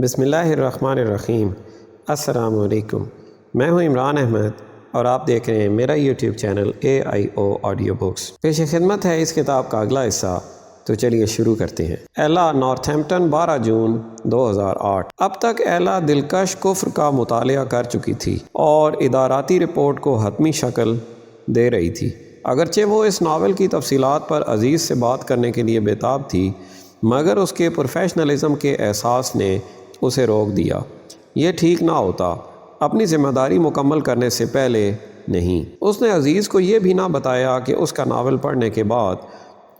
بسم اللہ الرحمن الرحیم۔ السلام علیکم، میں ہوں عمران احمد اور آپ دیکھ رہے ہیں میرا YouTube channel AIO audio books. پیش خدمت ہے اس کتاب کا اگلا حصہ، تو چلیے شروع کرتے ہیں۔ ایلا نارتھمپٹن 12 جون 2008۔ اب تک ایلا دلکش کفر کا مطالعہ کر چکی تھی اور اداراتی رپورٹ کو حتمی شکل دے رہی تھی۔ اگرچہ وہ اس ناول کی تفصیلات پر عزیز سے بات کرنے کے لیے بےتاب تھی، مگر اس کے پروفیشنلزم کے احساس نے اسے روک دیا۔ یہ ٹھیک نہ ہوتا، اپنی ذمہ داری مکمل کرنے سے پہلے نہیں۔ اس نے عزیز کو یہ بھی نہ بتایا کہ اس کا ناول پڑھنے کے بعد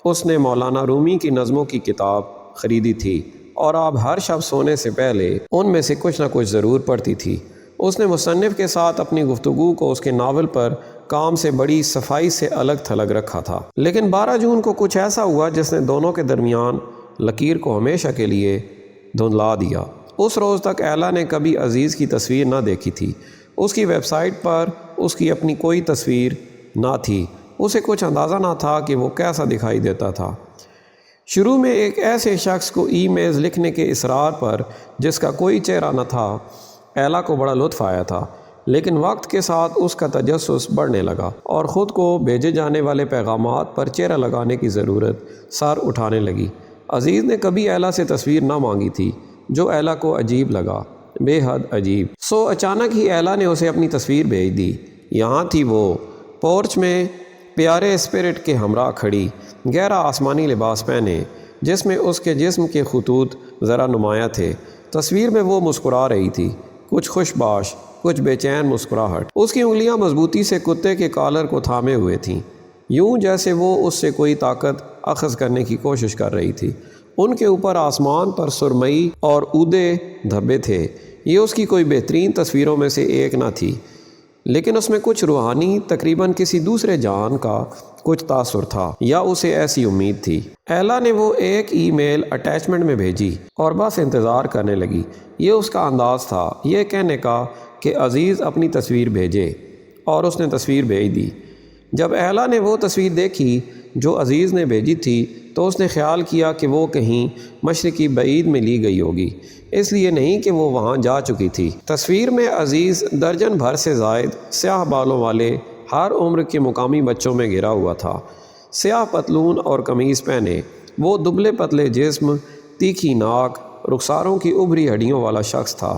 اس نے مولانا رومی کی نظموں کی کتاب خریدی تھی اور اب ہر شب سونے سے پہلے ان میں سے کچھ نہ کچھ ضرور پڑھتی تھی۔ اس نے مصنف کے ساتھ اپنی گفتگو کو اس کے ناول پر کام سے بڑی صفائی سے الگ تھلگ رکھا تھا، لیکن 12 جون کو کچھ ایسا ہوا جس نے دونوں کے درمیان لکیر کو ہمیشہ کے لیے دھندلا دیا۔ اس روز تک ایلا نے کبھی عزیز کی تصویر نہ دیکھی تھی۔ اس کی ویب سائٹ پر اس کی اپنی کوئی تصویر نہ تھی۔ اسے کچھ اندازہ نہ تھا کہ وہ کیسا دکھائی دیتا تھا۔ شروع میں ایک ایسے شخص کو ای میلز لکھنے کے اصرار پر جس کا کوئی چہرہ نہ تھا، ایلا کو بڑا لطف آیا تھا، لیکن وقت کے ساتھ اس کا تجسس بڑھنے لگا اور خود کو بھیجے جانے والے پیغامات پر چہرہ لگانے کی ضرورت سر اٹھانے لگی۔ عزیز نے کبھی ایلا سے تصویر نہ مانگی تھی، جو ایلا کو عجیب لگا، بے حد عجیب۔ سو اچانک ہی ایلا نے اسے اپنی تصویر بھیج دی۔ یہاں تھی وہ، پورچ میں پیارے اسپرٹ کے ہمراہ کھڑی، گہرا آسمانی لباس پہنے، جس میں اس کے جسم کے خطوط ذرا نمایاں تھے۔ تصویر میں وہ مسکرا رہی تھی، کچھ خوش باش، کچھ بے چین مسکراہٹ۔ اس کی انگلیاں مضبوطی سے کتے کے کالر کو تھامے ہوئے تھیں، یوں جیسے وہ اس سے کوئی طاقت اخذ کرنے کی کوشش کر رہی تھی۔ ان کے اوپر آسمان پر سرمئی اور اودے دھبے تھے۔ یہ اس کی کوئی بہترین تصویروں میں سے ایک نہ تھی، لیکن اس میں کچھ روحانی، تقریباً کسی دوسرے جہان کا کچھ تاثر تھا، یا اسے ایسی امید تھی۔ ایلا نے وہ ایک ای میل اٹیچمنٹ میں بھیجی اور بس انتظار کرنے لگی۔ یہ اس کا انداز تھا، یہ کہنے کا کہ عزیز اپنی تصویر بھیجے، اور اس نے تصویر بھیج دی۔ جب ایلا نے وہ تصویر دیکھی جو عزیز نے بھیجی تھی تو اس نے خیال کیا کہ وہ کہیں مشرقی بعید میں لی گئی ہوگی، اس لیے نہیں کہ وہ وہاں جا چکی تھی۔ تصویر میں عزیز درجن بھر سے زائد سیاہ بالوں والے ہر عمر کے مقامی بچوں میں گھرا ہوا تھا۔ سیاہ پتلون اور قمیض پہنے، وہ دبلے پتلے جسم، تیکھی ناک، رخساروں کی ابھری ہڈیوں والا شخص تھا۔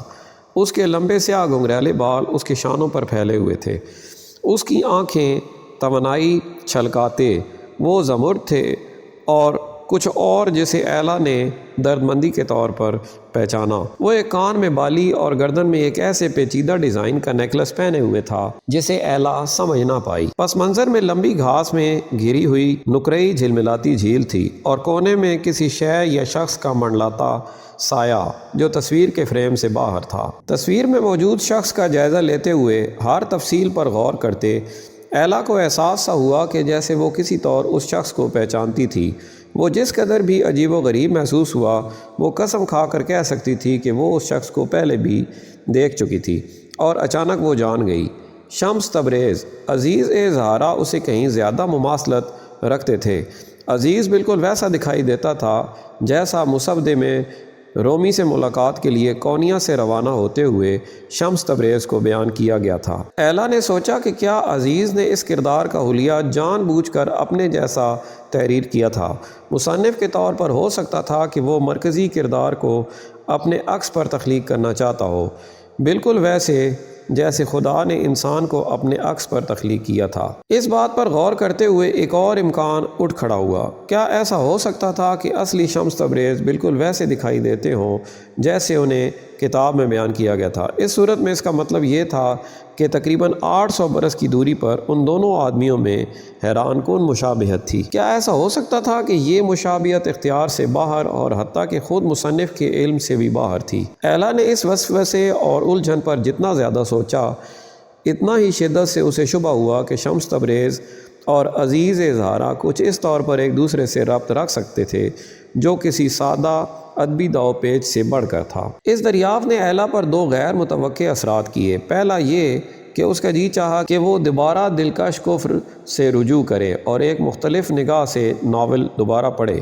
اس کے لمبے سیاہ گھنگریلے بال اس کے شانوں پر پھیلے ہوئے تھے۔ اس کی آنکھیں توانائی چھلکاتے، وہ زمرد تھے اور کچھ اور جسے ایلا نے دردمندی کے طور پر پہچانا۔ وہ ایک کان میں بالی اور گردن میں ایک ایسے پیچیدہ ڈیزائن کا نیکلس پہنے ہوئے تھا جسے ایلا سمجھ نہ پائی۔ پس منظر میں لمبی گھاس میں گھری ہوئی نقرئی جھلملاتی جھیل تھی، اور کونے میں کسی شے یا شخص کا منڈلاتا سایہ جو تصویر کے فریم سے باہر تھا۔ تصویر میں موجود شخص کا جائزہ لیتے ہوئے، ہر تفصیل پر غور کرتے، ایلا کو احساس سا ہوا کہ جیسے وہ کسی طور اس شخص کو پہچانتی تھی۔ وہ جس قدر بھی عجیب و غریب محسوس ہوا، وہ قسم کھا کر کہہ سکتی تھی کہ وہ اس شخص کو پہلے بھی دیکھ چکی تھی، اور اچانک وہ جان گئی۔ شمس تبریز، عزیز زہرا اسے کہیں زیادہ مماثلت رکھتے تھے۔ عزیز بالکل ویسا دکھائی دیتا تھا جیسا مصودے میں رومی سے ملاقات کے لیے کونیا سے روانہ ہوتے ہوئے شمس تبریز کو بیان کیا گیا تھا۔ ایلا نے سوچا کہ کیا عزیز نے اس کردار کا حلیہ جان بوجھ کر اپنے جیسا تحریر کیا تھا؟ مصنف کے طور پر ہو سکتا تھا کہ وہ مرکزی کردار کو اپنے عکس پر تخلیق کرنا چاہتا ہو، بالکل ویسے جیسے خدا نے انسان کو اپنے عکس پر تخلیق کیا تھا۔ اس بات پر غور کرتے ہوئے ایک اور امکان اٹھ کھڑا ہوا۔ کیا ایسا ہو سکتا تھا کہ اصلی شمس تبریز بالکل ویسے دکھائی دیتے ہوں جیسے انہیں کتاب میں بیان کیا گیا تھا؟ اس صورت میں اس کا مطلب یہ تھا کہ تقریباً 800 برس کی دوری پر ان دونوں آدمیوں میں حیران کن مشابہت تھی۔ کیا ایسا ہو سکتا تھا کہ یہ مشابہت اختیار سے باہر اور حتیٰ کہ خود مصنف کے علم سے بھی باہر تھی؟ ایلا نے اس وسوسے اور الجھن پر جتنا زیادہ سوچا، اتنا ہی شدت سے اسے شبہ ہوا کہ شمس تبریز اور عزیز زہرا کچھ اس طور پر ایک دوسرے سے ربط رکھ سکتے تھے جو کسی سادہ ادبی داؤ پیچ سے بڑھ کر تھا۔ اس دریافت نے ایلا پر دو غیر متوقع اثرات کیے۔ پہلا یہ کہ اس کا جی چاہا کہ وہ دوبارہ دلکش کفر سے رجوع کرے اور ایک مختلف نگاہ سے ناول دوبارہ پڑھے۔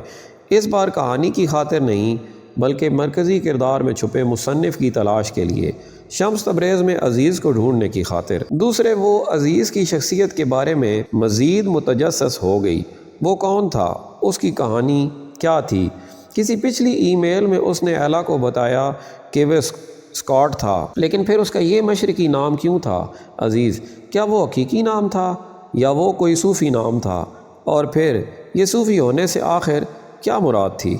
اس بار کہانی کی خاطر نہیں، بلکہ مرکزی کردار میں چھپے مصنف کی تلاش کے لیے، شمس تبریز میں عزیز کو ڈھونڈنے کی خاطر۔ دوسرے، وہ عزیز کی شخصیت کے بارے میں مزید متجسس ہو گئی۔ وہ کون تھا؟ اس کی کہانی کیا تھی؟ کسی پچھلی ای میل میں اس نے ایلا کو بتایا کہ وہ اسکاٹ تھا، لیکن پھر اس کا یہ مشرقی نام کیوں تھا عزیز؟ کیا وہ حقیقی نام تھا یا وہ کوئی صوفی نام تھا؟ اور پھر یہ صوفی ہونے سے آخر کیا مراد تھی؟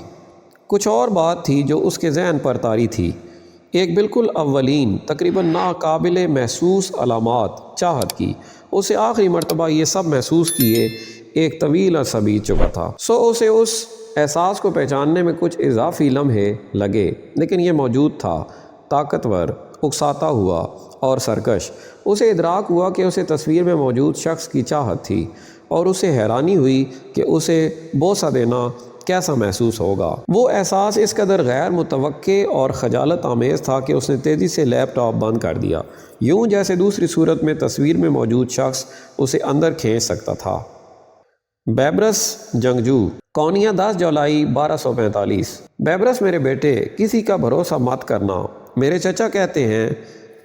کچھ اور بات تھی جو اس کے ذہن پر طاری تھی، ایک بالکل اولین، تقریباً ناقابل محسوس علامات چاہت کی۔ اسے آخری مرتبہ یہ سب محسوس کیے ایک طویل عرصہ بیت چکا تھا، اسے اس احساس کو پہچاننے میں کچھ اضافی لمحے لگے، لیکن یہ موجود تھا، طاقتور، اکساتا ہوا اور سرکش۔ اسے ادراک ہوا کہ اسے تصویر میں موجود شخص کی چاہت تھی، اور اسے حیرانی ہوئی کہ اسے بوسہ دینا کیسا محسوس ہوگا۔ وہ احساس اس قدر غیر متوقع اور خجالت آمیز تھا کہ اس نے تیزی سے لیپ ٹاپ بند کر دیا، یوں جیسے دوسری صورت میں تصویر میں موجود شخص اسے اندر کھینچ سکتا تھا۔ بیبرس جنگجو، کونیا 10 جولائی 1245۔ بیبرس میرے بیٹے، کسی کا بھروسہ مت کرنا۔ میرے چچا کہتے ہیں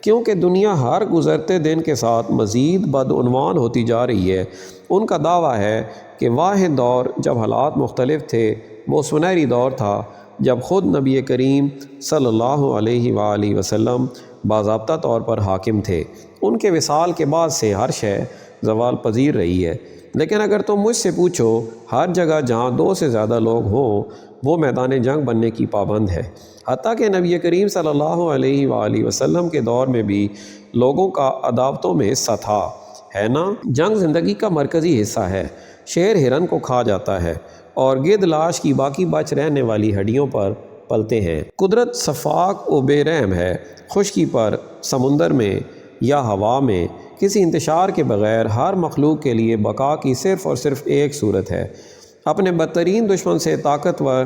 کیونکہ دنیا ہر گزرتے دن کے ساتھ مزید بدعنوان ہوتی جا رہی ہے۔ ان کا دعویٰ ہے کہ واحد دور جب حالات مختلف تھے وہ سنہری دور تھا جب خود نبی کریم صلی اللہ علیہ وآلہ وسلم باضابطہ طور پر حاکم تھے۔ ان کے وصال کے بعد سے ہر شے زوال پذیر رہی ہے، لیکن اگر تم مجھ سے پوچھو، ہر جگہ جہاں 2 سے زیادہ لوگ ہوں وہ میدان جنگ بننے کی پابند ہے۔ حتیٰ کہ نبی کریم صلی اللہ علیہ وآلہ وسلم کے دور میں بھی لوگوں کا عداوتوں میں حصہ تھا، ہے نا؟ جنگ زندگی کا مرکزی حصہ ہے۔ شیر ہرن کو کھا جاتا ہے اور گدھ لاش کی باقی بچ رہنے والی ہڈیوں پر پلتے ہیں۔ قدرت شفاق و بے رحم ہے۔ خشکی پر، سمندر میں یا ہوا میں، کسی انتشار کے بغیر ہر مخلوق کے لیے بقا کی صرف اور صرف ایک صورت ہے، اپنے بدترین دشمن سے طاقتور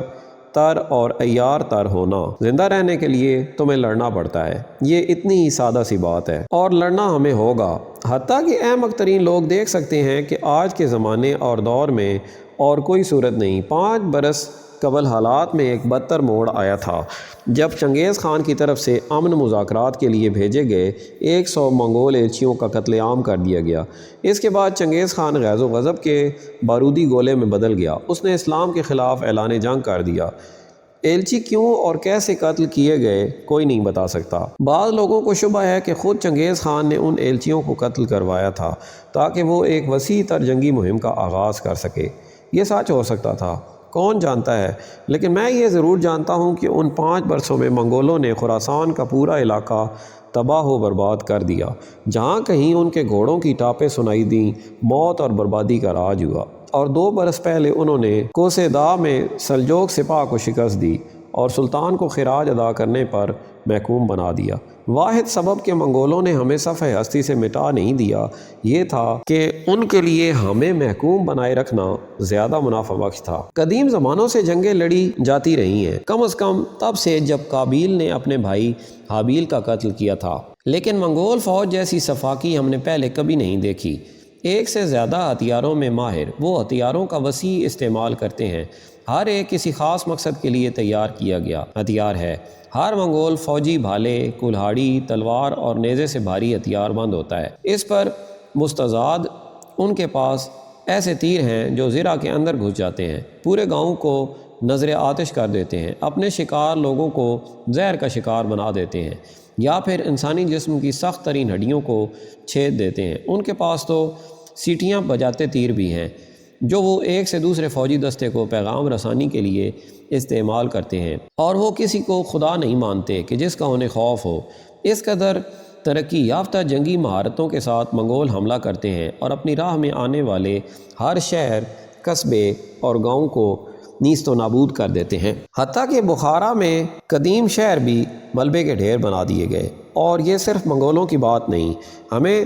تر اور عیار تر ہونا۔ زندہ رہنے کے لیے تمہیں لڑنا پڑتا ہے، یہ اتنی ہی سادہ سی بات ہے، اور لڑنا ہمیں ہوگا۔ حتیٰ کہ احمق ترین لوگ دیکھ سکتے ہیں کہ آج کے زمانے اور دور میں اور کوئی صورت نہیں۔ 5 برس قبل حالات میں ایک بدتر موڑ آیا تھا جب چنگیز خان کی طرف سے امن مذاکرات کے لیے بھیجے گئے 100 منگول ایلچیوں کا قتل عام کر دیا گیا۔ اس کے بعد چنگیز خان غیظ و غضب کے بارودی گولے میں بدل گیا۔ اس نے اسلام کے خلاف اعلان جنگ کر دیا۔ ایلچی کیوں اور کیسے قتل کیے گئے کوئی نہیں بتا سکتا۔ بعض لوگوں کو شبہ ہے کہ خود چنگیز خان نے ان ایلچیوں کو قتل کروایا تھا تاکہ وہ ایک وسیع تر جنگی مہم کا آغاز کر سکے۔ یہ سچ ہو سکتا تھا، کون جانتا ہے، لیکن میں یہ ضرور جانتا ہوں کہ ان 5 برسوں میں منگولوں نے خراسان کا پورا علاقہ تباہ و برباد کر دیا۔ جہاں کہیں ان کے گھوڑوں کی ٹاپیں سنائی دیں، موت اور بربادی کا راج ہوا۔ اور 2 برس پہلے انہوں نے کوسے دا میں سلجوق سپاہ کو شکست دی اور سلطان کو خراج ادا کرنے پر محکوم بنا دیا۔ واحد سبب کہ منگولوں نے ہمیں صفحہ ہستی سے مٹا نہیں دیا یہ تھا کہ ان کے لیے ہمیں محکوم بنائے رکھنا زیادہ منافع بخش تھا۔ قدیم زمانوں سے جنگیں لڑی جاتی رہی ہیں، کم از کم تب سے جب قابیل نے اپنے بھائی حابیل کا قتل کیا تھا، لیکن منگول فوج جیسی صفاقی ہم نے پہلے کبھی نہیں دیکھی۔ 1 سے زیادہ ہتھیاروں میں ماہر، وہ ہتھیاروں کا وسیع استعمال کرتے ہیں، ہر ایک کسی خاص مقصد کے لیے تیار کیا گیا ہتھیار ہے۔ ہر منگول فوجی بھالے، کلہاڑی، تلوار اور نیزے سے بھاری ہتھیار بند ہوتا ہے۔ اس پر مستزاد ان کے پاس ایسے تیر ہیں جو زرہ کے اندر گھس جاتے ہیں، پورے گاؤں کو نظر آتش کر دیتے ہیں، اپنے شکار لوگوں کو زہر کا شکار بنا دیتے ہیں، یا پھر انسانی جسم کی سخت ترین ہڈیوں کو چھید دیتے ہیں۔ ان کے پاس تو سیٹیاں بجاتے تیر بھی ہیں جو وہ ایک سے دوسرے فوجی دستے کو پیغام رسانی کے لیے استعمال کرتے ہیں، اور وہ کسی کو خدا نہیں مانتے کہ جس کا انہیں خوف ہو۔ اس قدر ترقی یافتہ جنگی مہارتوں کے ساتھ منگول حملہ کرتے ہیں اور اپنی راہ میں آنے والے ہر شہر، قصبے اور گاؤں کو نیست و نابود کر دیتے ہیں۔ حتیٰ کہ بخارا میں قدیم شہر بھی ملبے کے ڈھیر بنا دیے گئے۔ اور یہ صرف منگولوں کی بات نہیں، ہمیں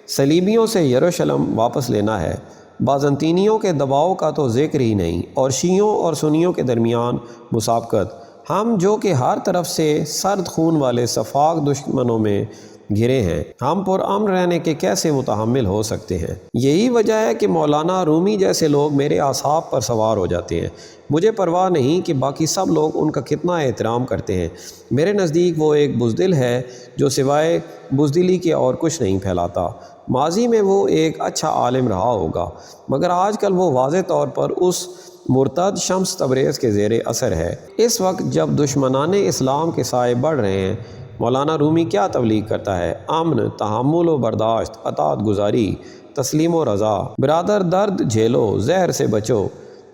صلیبیوں سے یروشلم واپس لینا ہے، بازنطینیوں کے دباؤ کا تو ذکر ہی نہیں، اور شیعوں اور سنیوں کے درمیان مسابقت، ہم جو کہ ہر طرف سے سرد خون والے شفاق دشمنوں میں گھرے ہیں، ہم پرامن رہنے کے کیسے متحمل ہو سکتے ہیں؟ یہی وجہ ہے کہ مولانا رومی جیسے لوگ میرے اعصاب پر سوار ہو جاتے ہیں۔ مجھے پرواہ نہیں کہ باقی سب لوگ ان کا کتنا احترام کرتے ہیں، میرے نزدیک وہ ایک بزدل ہے جو سوائے بزدلی کے اور کچھ نہیں پھیلاتا۔ ماضی میں وہ ایک اچھا عالم رہا ہوگا، مگر آج کل وہ واضح طور پر اس مرتد شمس تبریز کے زیر اثر ہے۔ اس وقت جب دشمنان اسلام کے سائے بڑھ رہے ہیں، مولانا رومی کیا تبلیغ کرتا ہے؟ امن، تحمل و برداشت، اطاعت گزاری، تسلیم و رضا۔ برادر، درد جھیلو، زہر سے بچو،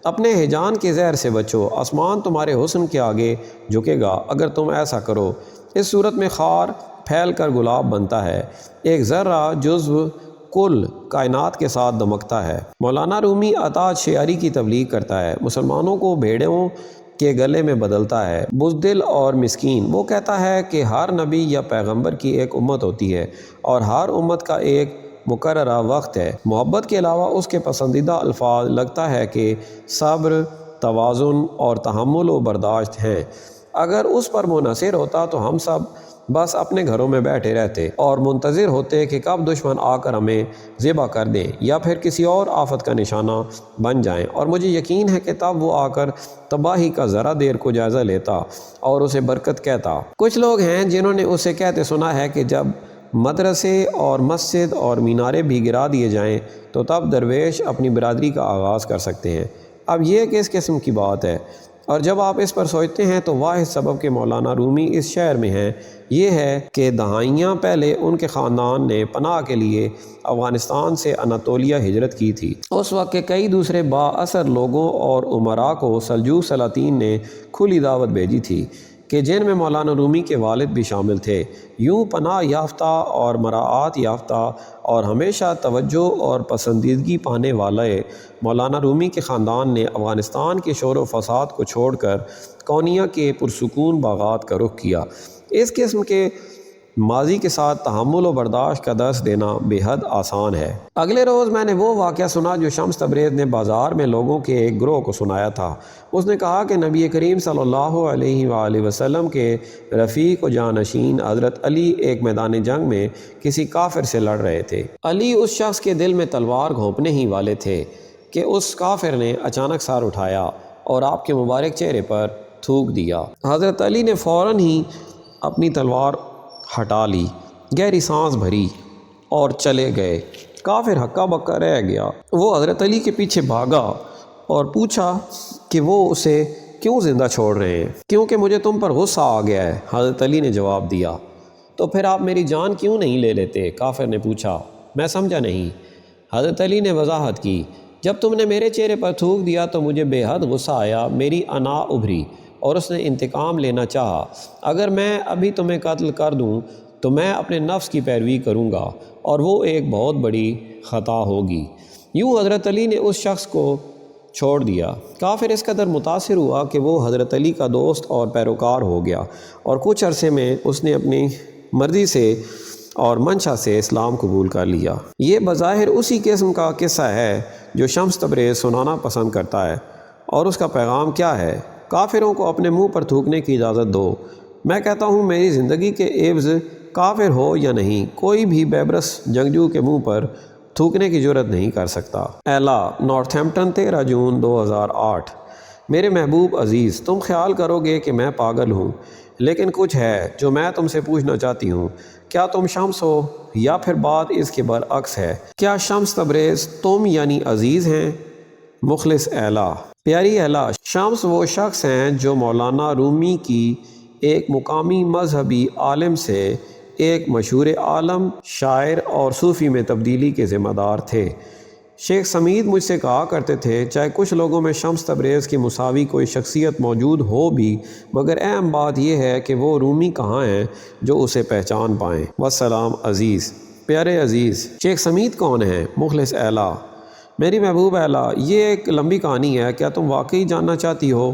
اپنے ہجان کے زہر سے بچو، آسمان تمہارے حسن کے آگے جھکے گا اگر تم ایسا کرو۔ اس صورت میں خار پھیل کر گلاب بنتا ہے، ایک ذرہ جزو کل کائنات کے ساتھ دمکتا ہے۔ مولانا رومی اطاعت شعاری کی تبلیغ کرتا ہے، مسلمانوں کو بھیڑوں کے گلے میں بدلتا ہے، بزدل اور مسکین۔ وہ کہتا ہے کہ ہر نبی یا پیغمبر کی ایک امت ہوتی ہے اور ہر امت کا ایک مقررہ وقت ہے۔ محبت کے علاوہ اس کے پسندیدہ الفاظ لگتا ہے کہ صبر، توازن اور تحمل و برداشت ہیں۔ اگر اس پر منحصر ہوتا تو ہم سب بس اپنے گھروں میں بیٹھے رہتے اور منتظر ہوتے کہ کب دشمن آ کر ہمیں ذبح کر دیں یا پھر کسی اور آفت کا نشانہ بن جائیں، اور مجھے یقین ہے کہ تب وہ آ کر تباہی کا ذرا دیر کو جائزہ لیتا اور اسے برکت کہتا۔ کچھ لوگ ہیں جنہوں نے اسے کہتے سنا ہے کہ جب مدرسے اور مسجد اور مینارے بھی گرا دیے جائیں تو تب درویش اپنی برادری کا آغاز کر سکتے ہیں۔ اب یہ کس قسم کی بات ہے؟ اور جب آپ اس پر سوچتے ہیں تو واحد سبب کہ مولانا رومی اس شہر میں ہیں یہ ہے کہ دہائیاں پہلے ان کے خاندان نے پناہ کے لیے افغانستان سے اناطولیہ ہجرت کی تھی۔ اس وقت کے کئی دوسرے با اثر لوگوں اور امراء کو سلجوق سلاطین نے کھلی دعوت بھیجی تھی کہ جن میں مولانا رومی کے والد بھی شامل تھے۔ یوں پناہ یافتہ اور مراعات یافتہ اور ہمیشہ توجہ اور پسندیدگی پانے والے مولانا رومی کے خاندان نے افغانستان کے شور و فساد کو چھوڑ کر کونیا کے پرسکون باغات کا رخ کیا۔ اس قسم کے ماضی کے ساتھ تحمل و برداشت کا درس دینا بے حد آسان ہے۔ اگلے روز میں نے وہ واقعہ سنا جو شمس تبریز نے بازار میں لوگوں کے ایک گروہ کو سنایا تھا۔ اس نے کہا کہ نبی کریم صلی اللہ علیہ وآلہ وسلم کے رفیق و جانشین حضرت علی ایک میدان جنگ میں کسی کافر سے لڑ رہے تھے۔ علی اس شخص کے دل میں تلوار گھونپنے ہی والے تھے کہ اس کافر نے اچانک سر اٹھایا اور آپ کے مبارک چہرے پر تھوک دیا۔ حضرت علی نے فوراً ہی اپنی تلوار ہٹا لی، گہری سانس بھری اور چلے گئے۔ کافر ہکا بکا رہ گیا۔ وہ حضرت علی کے پیچھے بھاگا اور پوچھا کہ وہ اسے کیوں زندہ چھوڑ رہے ہیں؟ کیونکہ مجھے تم پر غصہ آ گیا ہے، حضرت علی نے جواب دیا۔ تو پھر آپ میری جان کیوں نہیں لے لیتے؟ کافر نے پوچھا۔ میں سمجھا نہیں۔ حضرت علی نے وضاحت کی، جب تم نے میرے چہرے پر تھوک دیا تو مجھے بے حد غصہ آیا، میری انا ابھری اور اس نے انتقام لینا چاہا۔ اگر میں ابھی تمہیں قتل کر دوں تو میں اپنے نفس کی پیروی کروں گا اور وہ ایک بہت بڑی خطا ہوگی۔ یوں حضرت علی نے اس شخص کو چھوڑ دیا۔ کافر اس قدر متاثر ہوا کہ وہ حضرت علی کا دوست اور پیروکار ہو گیا اور کچھ عرصے میں اس نے اپنی مرضی سے اور منشا سے اسلام قبول کر لیا۔ یہ بظاہر اسی قسم کا قصہ ہے جو شمس تبریز سنانا پسند کرتا ہے، اور اس کا پیغام کیا ہے؟ کافروں کو اپنے منہ پر تھوکنے کی اجازت دو۔ میں کہتا ہوں میری زندگی کے عوض کافر ہو یا نہیں، کوئی بھی بیبرس جنگجو کے منہ پر تھوکنے کی جرت نہیں کر سکتا۔ ایلا، نارتھمپٹن، 13 جون 2008۔ میرے محبوب عزیز، تم خیال کرو گے کہ میں پاگل ہوں، لیکن کچھ ہے جو میں تم سے پوچھنا چاہتی ہوں۔ کیا تم شمس ہو یا پھر بات اس کے برعکس ہے؟ کیا شمس تبریز تم یعنی عزیز ہیں؟ مخلص ایلا۔ پیاری ایلا، شمس وہ شخص ہیں جو مولانا رومی کی ایک مقامی مذہبی عالم سے ایک مشہور عالم، شاعر اور صوفی میں تبدیلی کے ذمہ دار تھے۔ شیخ سمید مجھ سے کہا کرتے تھے، چاہے کچھ لوگوں میں شمس تبریز کی مساوی کوئی شخصیت موجود ہو بھی، مگر اہم بات یہ ہے کہ وہ رومی کہاں ہیں جو اسے پہچان پائیں۔ والسلام عزیز۔ پیارے عزیز، شیخ سمید کون ہیں؟ مخلص ایلا۔ میری محبوب ایلا، یہ ایک لمبی کہانی ہے، کیا تم واقعی جاننا چاہتی ہو؟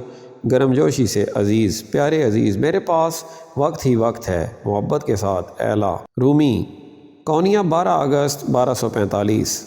گرم جوشی سے عزیز، پیارے عزیز، میرے پاس وقت ہی وقت ہے، محبت کے ساتھ ایلا۔ رومی، کونیا، 12 اگست 1245۔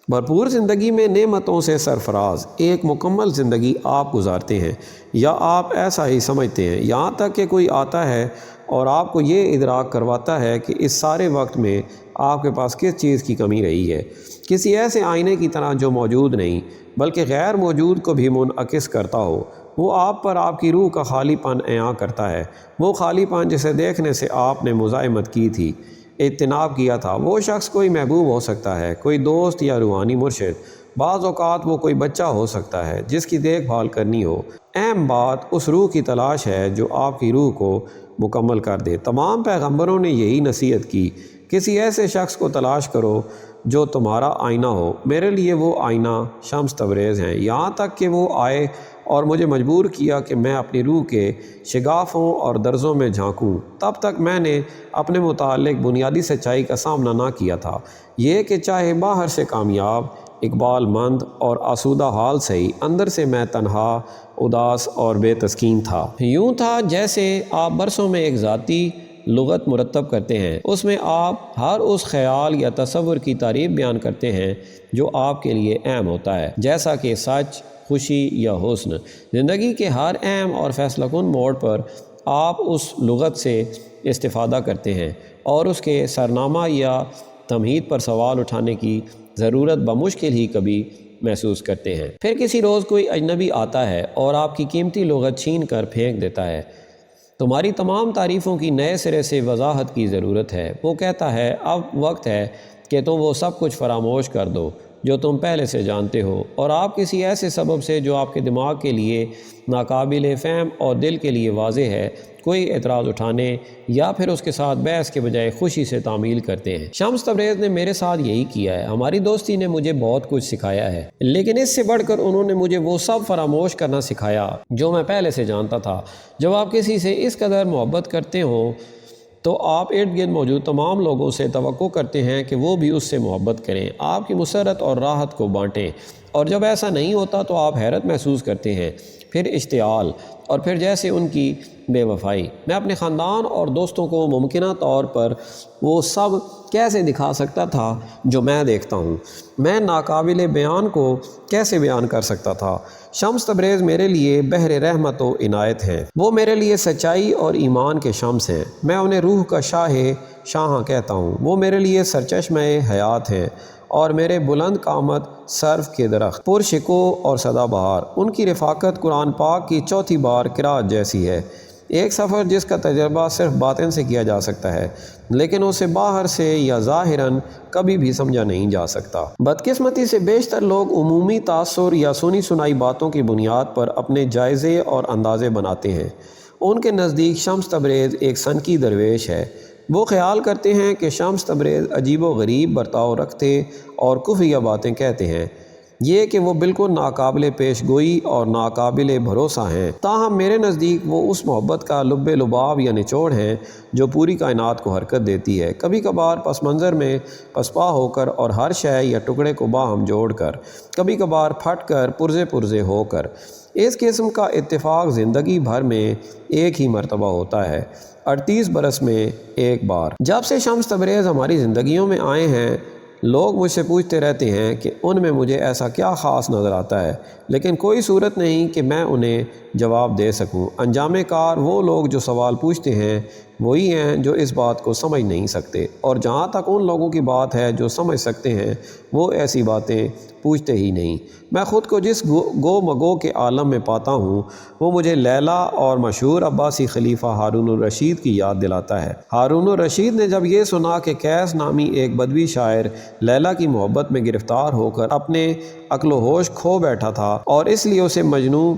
بھرپور زندگی میں نعمتوں سے سرفراز ایک مکمل زندگی آپ گزارتے ہیں، یا آپ ایسا ہی سمجھتے ہیں، یہاں تک کہ کوئی آتا ہے اور آپ کو یہ ادراک کرواتا ہے کہ اس سارے وقت میں آپ کے پاس کس چیز کی کمی رہی ہے، کسی ایسے آئینے کی طرح جو موجود نہیں بلکہ غیر موجود کو بھی منعکس کرتا ہو۔ وہ آپ پر آپ کی روح کا خالی پن عیاں کرتا ہے، وہ خالی پن جسے دیکھنے سے آپ نے مزاحمت کی تھی، اجتناب کیا تھا۔ وہ شخص کوئی محبوب ہو سکتا ہے، کوئی دوست یا روحانی مرشد، بعض اوقات وہ کوئی بچہ ہو سکتا ہے جس کی دیکھ بھال کرنی ہو۔ اہم بات اس روح کی تلاش ہے جو آپ کی روح کو مکمل کر دے۔ تمام پیغمبروں نے یہی نصیحت کی، کسی ایسے شخص کو تلاش کرو جو تمہارا آئینہ ہو۔ میرے لیے وہ آئینہ شمس تبریز ہیں، یہاں تک کہ وہ آئے اور مجھے مجبور کیا کہ میں اپنی روح کے شگافوں اور درزوں میں جھانکوں۔ تب تک میں نے اپنے متعلق بنیادی سچائی کا سامنا نہ کیا تھا، یہ کہ چاہے باہر سے کامیاب، اقبال مند اور آسودہ حال سے ہی، اندر سے میں تنہا، اداس اور بے تسکین تھا۔ یوں تھا جیسے آپ برسوں میں ایک ذاتی لغت مرتب کرتے ہیں، اس میں آپ ہر اس خیال یا تصور کی تعریف بیان کرتے ہیں جو آپ کے لیے اہم ہوتا ہے، جیسا کہ سچ، خوشی یا حسن۔ زندگی کے ہر اہم اور فیصلہ کن موڑ پر آپ اس لغت سے استفادہ کرتے ہیں اور اس کے سرنامہ یا تمہید پر سوال اٹھانے کی ضرورت بمشکل ہی کبھی محسوس کرتے ہیں۔ پھر کسی روز کوئی اجنبی آتا ہے اور آپ کی قیمتی لغت چھین کر پھینک دیتا ہے۔ تمہاری تمام تعریفوں کی نئے سرے سے وضاحت کی ضرورت ہے۔ وہ کہتا ہے اب وقت ہے کہ تم وہ سب کچھ فراموش کر دو جو تم پہلے سے جانتے ہو، اور آپ کسی ایسے سبب سے جو آپ کے دماغ کے لیے ناقابل فہم اور دل کے لیے واضح ہے، کوئی اعتراض اٹھانے یا پھر اس کے ساتھ بحث کے بجائے خوشی سے تعمیل کرتے ہیں۔ شمس تبریز نے میرے ساتھ یہی کیا ہے۔ ہماری دوستی نے مجھے بہت کچھ سکھایا ہے، لیکن اس سے بڑھ کر انہوں نے مجھے وہ سب فراموش کرنا سکھایا جو میں پہلے سے جانتا تھا۔ جب آپ کسی سے اس قدر محبت کرتے ہوں تو آپ ارد گرد موجود تمام لوگوں سے توقع کرتے ہیں کہ وہ بھی اس سے محبت کریں، آپ کی مسرت اور راحت کو بانٹیں، اور جب ایسا نہیں ہوتا تو آپ حیرت محسوس کرتے ہیں، پھر اشتعال، اور پھر جیسے ان کی بے وفائی۔ میں اپنے خاندان اور دوستوں کو ممکنہ طور پر وہ سب کیسے دکھا سکتا تھا جو میں دیکھتا ہوں؟ میں ناقابل بیان کو کیسے بیان کر سکتا تھا؟ شمس تبریز میرے لیے بحر رحمت و عنایت ہیں، وہ میرے لیے سچائی اور ایمان کے شمس ہیں۔ میں انہیں روح کا شاہاں کہتا ہوں۔ وہ میرے لیے سرچشمہ حیات ہیں اور میرے بلند قامت سرف کے درخت، پرشکو اور سدا بہار۔ ان کی رفاقت قرآن پاک کی چوتھی بار قرأت جیسی ہے، ایک سفر جس کا تجربہ صرف باطن سے کیا جا سکتا ہے، لیکن اسے باہر سے یا ظاہراً کبھی بھی سمجھا نہیں جا سکتا۔ بدقسمتی سے بیشتر لوگ عمومی تاثر یا سنی سنائی باتوں کی بنیاد پر اپنے جائزے اور اندازے بناتے ہیں۔ ان کے نزدیک شمس تبریز ایک سنکی درویش ہے۔ وہ خیال کرتے ہیں کہ شمس تبریز عجیب و غریب برتاؤ رکھتے اور خفیہ باتیں کہتے ہیں، یہ کہ وہ بالکل ناقابل پیش گوئی اور ناقابل بھروسہ ہیں۔ تاہم میرے نزدیک وہ اس محبت کا لب لباب یا نچوڑ ہیں جو پوری کائنات کو حرکت دیتی ہے، کبھی کبھار پس منظر میں پسپا ہو کر اور ہر شے یا ٹکڑے کو باہم جوڑ کر، کبھی کبھار پھٹ کر پرزے پرزے ہو کر۔ اس قسم کا اتفاق زندگی بھر میں ایک ہی مرتبہ ہوتا ہے، 38 برس میں ایک بار۔ جب سے شمس تبریز ہماری زندگیوں میں آئے ہیں، لوگ مجھ سے پوچھتے رہتے ہیں کہ ان میں مجھے ایسا کیا خاص نظر آتا ہے، لیکن کوئی صورت نہیں کہ میں انہیں جواب دے سکوں۔ انجام کار وہ لوگ جو سوال پوچھتے ہیں وہی ہیں جو اس بات کو سمجھ نہیں سکتے، اور جہاں تک ان لوگوں کی بات ہے جو سمجھ سکتے ہیں وہ ایسی باتیں پوچھتے ہی نہیں۔ میں خود کو جس گو مگو کے عالم میں پاتا ہوں وہ مجھے لیلا اور مشہور عباسی خلیفہ ہارون الرشید کی یاد دلاتا ہے۔ ہارون الرشید نے جب یہ سنا کہ قیس نامی ایک بدوی شاعر لیلا کی محبت میں گرفتار ہو کر اپنے عقل و ہوش کھو بیٹھا تھا اور اس لیے اسے مجنون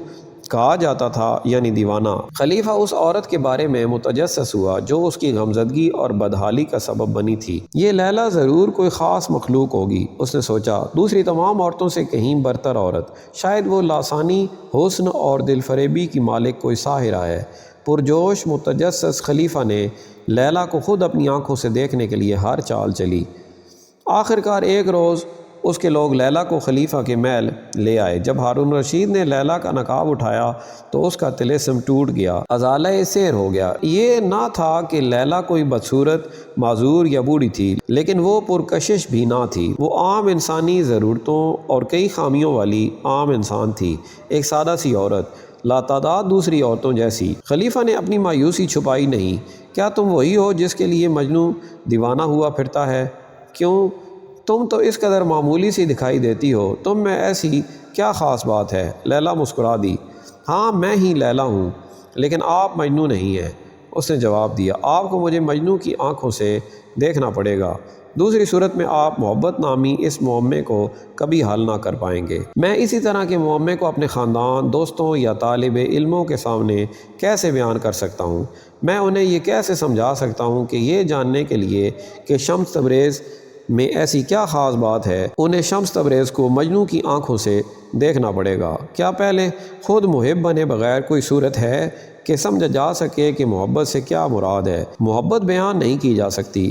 کہا جاتا تھا یعنی دیوانہ، خلیفہ اس عورت کے بارے میں متجسس ہوا جو اس کی غمزدگی اور بدحالی کا سبب بنی تھی۔ یہ لیلا ضرور کوئی خاص مخلوق ہوگی، اس نے سوچا، دوسری تمام عورتوں سے کہیں برتر عورت، شاید وہ لاسانی حسن اور دل فریبی کی مالک کوئی ساحرہ ہے۔ پرجوش متجسس خلیفہ نے لیلا کو خود اپنی آنکھوں سے دیکھنے کے لیے ہر چال چلی۔ آخرکار ایک روز اس کے لوگ لیلا کو خلیفہ کے محل لے آئے۔ جب ہارون رشید نے لیلا کا نقاب اٹھایا تو اس کا طلسم ٹوٹ گیا، ازالہ سیر ہو گیا۔ یہ نہ تھا کہ لیلا کوئی بدصورت، معذور یا بوڑھی تھی، لیکن وہ پرکشش بھی نہ تھی۔ وہ عام انسانی ضرورتوں اور کئی خامیوں والی عام انسان تھی، ایک سادہ سی عورت لاتعداد دوسری عورتوں جیسی۔ خلیفہ نے اپنی مایوسی چھپائی نہیں۔ کیا تم وہی ہو جس کے لیے مجنوں دیوانہ ہوا پھرتا ہے؟ کیوں، تم تو اس قدر معمولی سی دکھائی دیتی ہو، تم میں ایسی کیا خاص بات ہے؟ لیلا مسکرا دی۔ ہاں میں ہی لیلا ہوں، لیکن آپ مجنوں نہیں ہیں۔ اس نے جواب دیا، آپ کو مجھے مجنوں کی آنکھوں سے دیکھنا پڑے گا، دوسری صورت میں آپ محبت نامی اس معمے کو کبھی حل نہ کر پائیں گے۔ میں اسی طرح کے معمے کو اپنے خاندان، دوستوں یا طالب علموں کے سامنے کیسے بیان کر سکتا ہوں؟ میں انہیں یہ کیسے سمجھا سکتا ہوں کہ یہ جاننے کے لیے کہ شمس تبریز میں ایسی کیا خاص بات ہے، انہیں شمس تبریز کو مجنوں کی آنکھوں سے دیکھنا پڑے گا؟ کیا پہلے خود محب بنے بغیر کوئی صورت ہے کہ سمجھا جا سکے کہ محبت سے کیا مراد ہے؟ محبت بیان نہیں کی جا سکتی،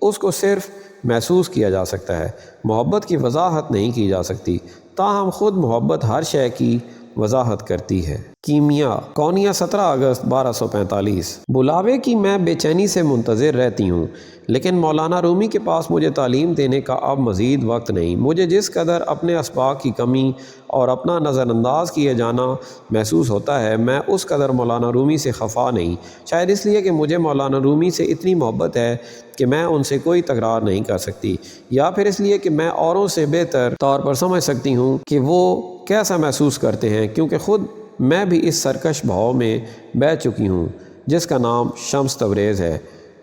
اس کو صرف محسوس کیا جا سکتا ہے۔ محبت کی وضاحت نہیں کی جا سکتی، تاہم خود محبت ہر شے کی وضاحت کرتی ہے۔ کیمیا کونیہ 17 اگست 1245۔ بلاوے کی میں بے چینی سے منتظر رہتی ہوں، لیکن مولانا رومی کے پاس مجھے تعلیم دینے کا اب مزید وقت نہیں۔ مجھے جس قدر اپنے اسباق کی کمی اور اپنا نظر انداز کیے جانا محسوس ہوتا ہے، میں اس قدر مولانا رومی سے خفا نہیں، شاید اس لیے کہ مجھے مولانا رومی سے اتنی محبت ہے کہ میں ان سے کوئی تکرار نہیں کر سکتی، یا پھر اس لیے کہ میں اوروں سے بہتر طور پر سمجھ سکتی ہوں کہ وہ کیسا محسوس کرتے ہیں، کیونکہ خود میں بھی اس سرکش بہاؤ میں بہہ چکی ہوں جس کا نام شمس تبریز ہے۔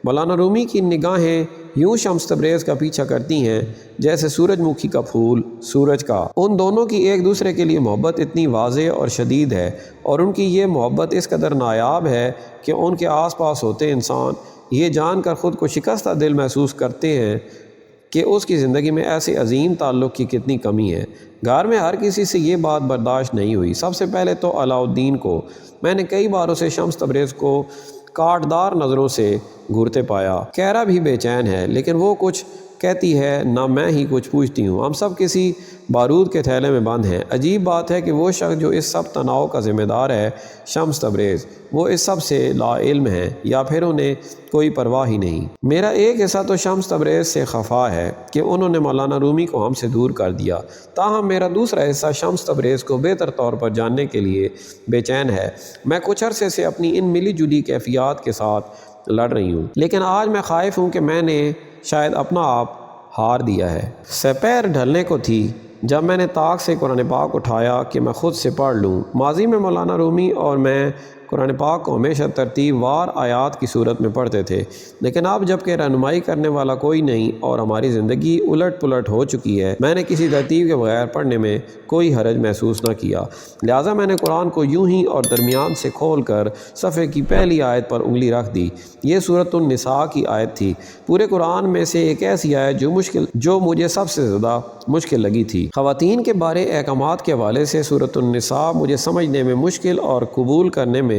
مولانا رومی کی نگاہیں یوں شمس تبریز کا پیچھا کرتی ہیں جیسے سورج مکھی کا پھول سورج کا۔ ان دونوں کی ایک دوسرے کے لیے محبت اتنی واضح اور شدید ہے، اور ان کی یہ محبت اس قدر نایاب ہے کہ ان کے آس پاس ہوتے انسان یہ جان کر خود کو شکستہ دل محسوس کرتے ہیں کہ اس کی زندگی میں ایسے عظیم تعلق کی کتنی کمی ہے۔ گھر میں ہر کسی سے یہ بات برداشت نہیں ہوئی، سب سے پہلے تو علاء الدین کو۔ میں نے کئی بار اسے شمس تبریز کو کاٹدار نظروں سے گھورتے پایا۔ کہرا بھی بے چین ہے، لیکن وہ کچھ کہتی ہے نہ میں ہی کچھ پوچھتی ہوں، ہم سب کسی بارود کے تھیلے میں بند ہیں۔ عجیب بات ہے کہ وہ شخص جو اس سب تناؤ کا ذمہ دار ہے، شمس تبریز، وہ اس سب سے لا علم ہے، یا پھر انہیں کوئی پرواہ ہی نہیں۔ میرا ایک حصہ تو شمس تبریز سے خفا ہے کہ انہوں نے مولانا رومی کو ہم سے دور کر دیا، تاہم میرا دوسرا حصہ شمس تبریز کو بہتر طور پر جاننے کے لیے بے چین ہے۔ میں کچھ عرصے سے اپنی ان ملی جلی کیفیات کے ساتھ لڑ رہی ہوں، لیکن آج میں خائف ہوں کہ میں نے شاید اپنا آپ ہار دیا ہے۔ سپہر ڈھلنے کو تھی جب میں نے طاق سے قرآن پاک اٹھایا کہ میں خود سے پڑھ لوں۔ ماضی میں مولانا رومی اور میں قرآن پاک کو ہمیشہ ترتیب وار آیات کی صورت میں پڑھتے تھے، لیکن اب جب کہ رہنمائی کرنے والا کوئی نہیں اور ہماری زندگی الٹ پلٹ ہو چکی ہے، میں نے کسی ترتیب کے بغیر پڑھنے میں کوئی حرج محسوس نہ کیا۔ لہٰذا میں نے قرآن کو یوں ہی اور درمیان سے کھول کر صفحے کی پہلی آیت پر انگلی رکھ دی۔ یہ سورۃ النساء کی آیت تھی، پورے قرآن میں سے ایک ایسی آیت جو مجھے سب سے زیادہ مشکل لگی تھی۔ خواتین کے بارے احکامات کے حوالے سے سورۃ النساء مجھے سمجھنے میں مشکل اور قبول کرنے میں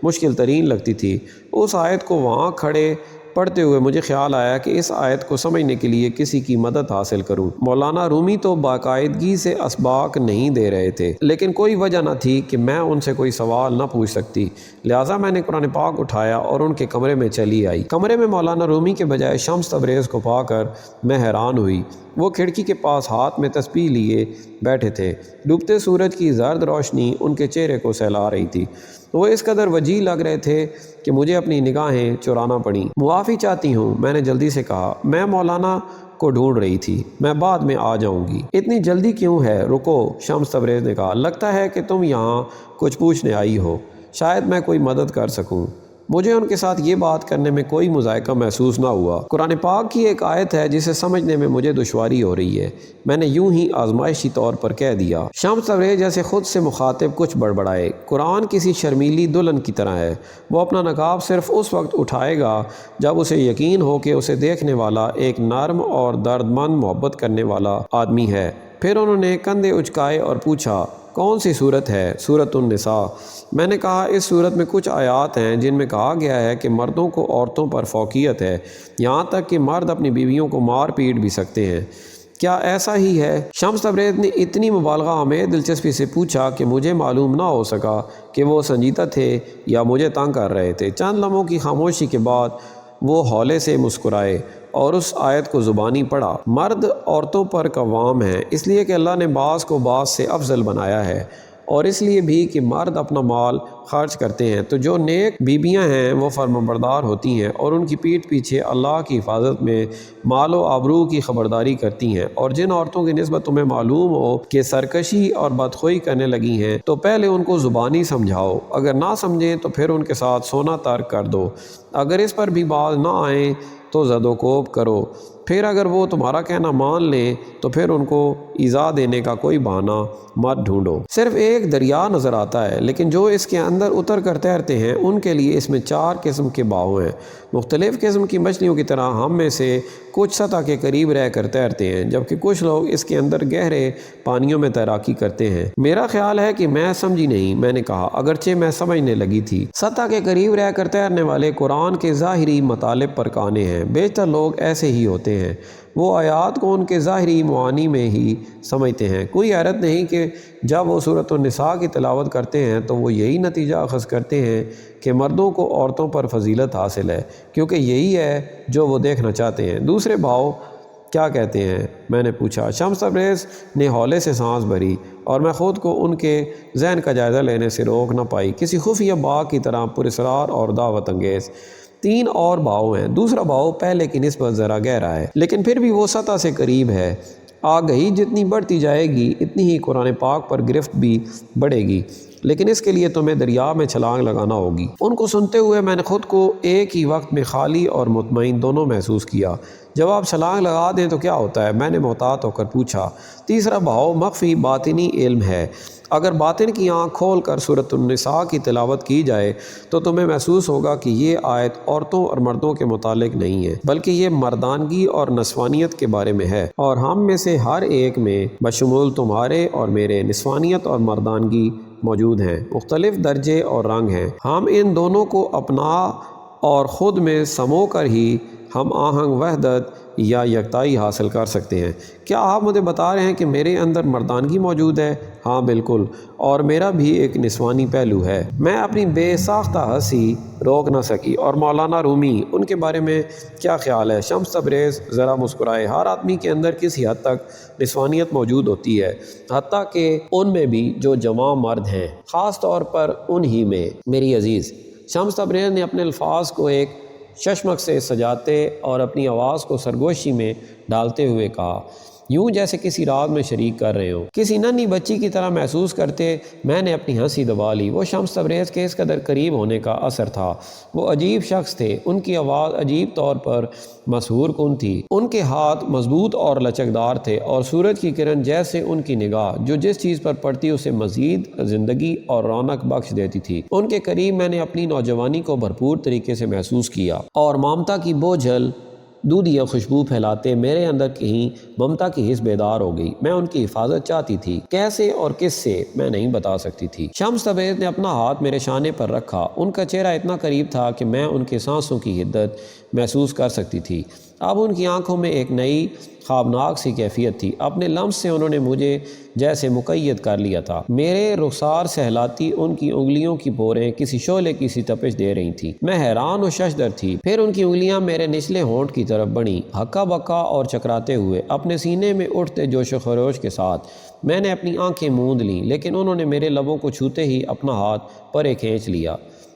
مشکل ترین لگتی تھی۔ اس آیت کو وہاں کھڑے پڑھتے ہوئے مجھے خیال آیا کہ اس آیت کو سمجھنے کے لیے کسی کی مدد حاصل کروں۔ مولانا رومی تو باقاعدگی سے اسباق نہیں دے رہے تھے، لیکن کوئی وجہ نہ تھی کہ میں ان سے کوئی سوال نہ پوچھ سکتی، لہٰذا میں نے قرآن پاک اٹھایا اور ان کے کمرے میں چلی آئی۔ کمرے میں مولانا رومی کے بجائے شمس تبریز کو پا کر میں حیران ہوئی۔ وہ کھڑکی کے پاس ہاتھ میں تسبیح لیے بیٹھے تھے، ڈوبتے سورج کی زرد روشنی ان کے چہرے کو سہلا رہی تھی۔ وہ اس قدر وجیح لگ رہے تھے کہ مجھے اپنی نگاہیں چرانا پڑیں۔ معافی چاہتی ہوں، میں نے جلدی سے کہا، میں مولانا کو ڈھونڈ رہی تھی، میں بعد میں آ جاؤں گی۔ اتنی جلدی کیوں ہے؟ رکو، شمس تبریز نے کہا، لگتا ہے کہ تم یہاں کچھ پوچھنے آئی ہو، شاید میں کوئی مدد کر سکوں۔ مجھے ان کے ساتھ یہ بات کرنے میں کوئی مذائقہ محسوس نہ ہوا۔ قرآن پاک کی ایک آیت ہے جسے سمجھنے میں مجھے دشواری ہو رہی ہے، میں نے یوں ہی آزمائشی طور پر کہہ دیا۔ شمس تبریز جیسے خود سے مخاطب کچھ بڑبڑائے، قرآن کسی شرمیلی دلہن کی طرح ہے، وہ اپنا نقاب صرف اس وقت اٹھائے گا جب اسے یقین ہو کہ اسے دیکھنے والا ایک نرم اور درد مند محبت کرنے والا آدمی ہے۔ پھر انہوں نے کندھے اچکائے اور پوچھا، کون سی صورت ہے؟ سورۃ النساء۔ میں نے کہا، اس صورت میں کچھ آیات ہیں جن میں کہا گیا ہے کہ مردوں کو عورتوں پر فوقیت ہے، یہاں تک کہ مرد اپنی بیویوں کو مار پیٹ بھی سکتے ہیں، کیا ایسا ہی ہے؟ شمس تبریز نے اتنی مبالغہ آمیز دلچسپی سے پوچھا کہ مجھے معلوم نہ ہو سکا کہ وہ سنجیدہ تھے یا مجھے تنگ کر رہے تھے۔ چند لمحوں کی خاموشی کے بعد وہ ہولے سے مسکرائے اور اس آیت کو زبانی پڑھا، مرد عورتوں پر قوام ہیں، اس لیے کہ اللہ نے بعض کو بعض سے افضل بنایا ہے، اور اس لیے بھی کہ مرد اپنا مال خرچ کرتے ہیں، تو جو نیک بیویاں ہیں وہ فرمانبردار ہوتی ہیں اور ان کی پیٹھ پیچھے اللہ کی حفاظت میں مال و آبرو کی خبرداری کرتی ہیں۔ اور جن عورتوں کی نسبت تمہیں معلوم ہو کہ سرکشی اور بدخوئی کرنے لگی ہیں تو پہلے ان کو زبانی سمجھاؤ، اگر نہ سمجھیں تو پھر ان کے ساتھ سونا ترک کر دو، اگر اس پر بھی باز نہ آئیں تو زد و کوب کرو، پھر اگر وہ تمہارا کہنا مان لیں تو پھر ان کو ایذا دینے کا کوئی بہانہ مت ڈھونڈو۔ صرف ایک دریا نظر آتا ہے، لیکن جو اس کے اندر اتر کر تیرتے ہیں ان کے لیے اس میں 4 قسم کے بہاؤ ہیں۔ مختلف قسم کی مچھلیوں کی طرح ہم میں سے کچھ سطح کے قریب رہ کر تیرتے ہیں، جبکہ کچھ لوگ اس کے اندر گہرے پانیوں میں تیراکی کرتے ہیں۔ میرا خیال ہے کہ میں سمجھی نہیں، میں نے کہا، اگرچہ میں سمجھنے لگی تھی۔ سطح کے قریب رہ کر تیرنے والے قرآن کے ظاہری مطالب پر قانے ہیں، بیشتر لوگ ایسے ہی ہوتے ہیں، وہ آیات کو ان کے ظاہری معانی میں ہی سمجھتے ہیں۔ کوئی حیرت نہیں کہ جب وہ سورۃ النساء کی تلاوت کرتے ہیں تو وہ یہی نتیجہ اخذ کرتے ہیں کہ مردوں کو عورتوں پر فضیلت حاصل ہے، کیونکہ یہی ہے جو وہ دیکھنا چاہتے ہیں۔ دوسرے بھاؤ کیا کہتے ہیں؟ میں نے پوچھا۔ شمس تبریز نے ہولے سے سانس بھری اور میں خود کو ان کے ذہن کا جائزہ لینے سے روک نہ پائی، کسی خفیہ باغ کی طرح پراسرار اور دعوت انگیز۔ 3 اور بہاؤ ہیں۔ دوسرا بہاؤ پہلے کی نسبت ذرا گہرا ہے، لیکن پھر بھی وہ سطح سے قریب ہے۔ آگہی جتنی بڑھتی جائے گی اتنی ہی قرآن پاک پر گرفت بھی بڑھے گی، لیکن اس کے لیے تمہیں دریا میں چھلانگ لگانا ہوگی۔ ان کو سنتے ہوئے میں نے خود کو ایک ہی وقت میں خالی اور مطمئن دونوں محسوس کیا۔ جب آپ چھلانگ لگا دیں تو کیا ہوتا ہے؟ میں نے محتاط ہو کر پوچھا۔ تیسرا بہاؤ مخفی باطنی علم ہے۔ اگر باطن کی آنکھ کھول کر سورۃ النساء کی تلاوت کی جائے تو تمہیں محسوس ہوگا کہ یہ آیت عورتوں اور مردوں کے متعلق نہیں ہے، بلکہ یہ مردانگی اور نسوانیت کے بارے میں ہے، اور ہم میں سے ہر ایک میں بشمول تمہارے اور میرے نسوانیت اور مردانگی موجود ہیں، مختلف درجے اور رنگ ہیں۔ ہم ان دونوں کو اپنا اور خود میں سمو کر ہی ہم آہنگ وحدت یا یکتائی حاصل کر سکتے ہیں۔ کیا آپ مجھے بتا رہے ہیں کہ میرے اندر مردانگی موجود ہے؟ ہاں بالکل، اور میرا بھی ایک نسوانی پہلو ہے۔ میں اپنی بے ساختہ ہنسی روک نہ سکی۔ اور مولانا رومی، ان کے بارے میں کیا خیال ہے؟ شمس تبریز ذرا مسکرائے۔ ہر آدمی کے اندر کسی حد تک نسوانیت موجود ہوتی ہے، حتیٰ کہ ان میں بھی جو جوان مرد ہیں، خاص طور پر انہی میں۔ میری عزیز، شمس تبریز نے اپنے الفاظ کو ایک ششمک سے سجاتے اور اپنی آواز کو سرگوشی میں ڈالتے ہوئے کہا، یوں جیسے کسی راز میں شریک کر رہے ہوں، کسی ننھی بچی کی طرح محسوس کرتے۔ میں نے اپنی ہنسی دبا لی۔ وہ شمس تبریز کے اس قدر قریب ہونے کا اثر تھا۔ وہ عجیب شخص تھے، ان کی آواز عجیب طور پر مسحور کن تھی، ان کے ہاتھ مضبوط اور لچکدار تھے، اور سورج کی کرن جیسے ان کی نگاہ جو جس چیز پر پڑتی اسے مزید زندگی اور رونق بخش دیتی تھی۔ ان کے قریب میں نے اپنی نوجوانی کو بھرپور طریقے سے محسوس کیا، اور ممتا کی بوجھل دودھیا خوشبو پھیلاتے میرے اندر کہیں ممتا کی حس بیدار ہو گئی۔ میں ان کی حفاظت چاہتی تھی، کیسے اور کس سے میں نہیں بتا سکتی تھی۔ شمس تبریز نے اپنا ہاتھ میرے شانے پر رکھا۔ ان کا چہرہ اتنا قریب تھا کہ میں ان کے سانسوں کی حدت محسوس کر سکتی تھی۔ اب ان کی آنکھوں میں ایک نئی خوابناک سی کیفیت تھی۔ اپنے لمس سے انہوں نے مجھے جیسے مقید کر لیا تھا۔ میرے رخسار سہلاتی ان کی انگلیوں کی پوریں کسی شعلے کی سی تپش دے رہی تھیں۔ میں حیران و ششدر تھی۔ پھر ان کی انگلیاں میرے نچلے ہونٹ کی طرف بڑھیں، ہکا بکا اور چکراتے ہوئے، اپنے سینے میں اٹھتے جوش و خروش کے ساتھ۔ میں نے اپنی آنکھیں موند لیں، لیکن انہوں نے میرے لبوں کو چھوتے ہی اپنا ہاتھ پرے کھینچ لیا۔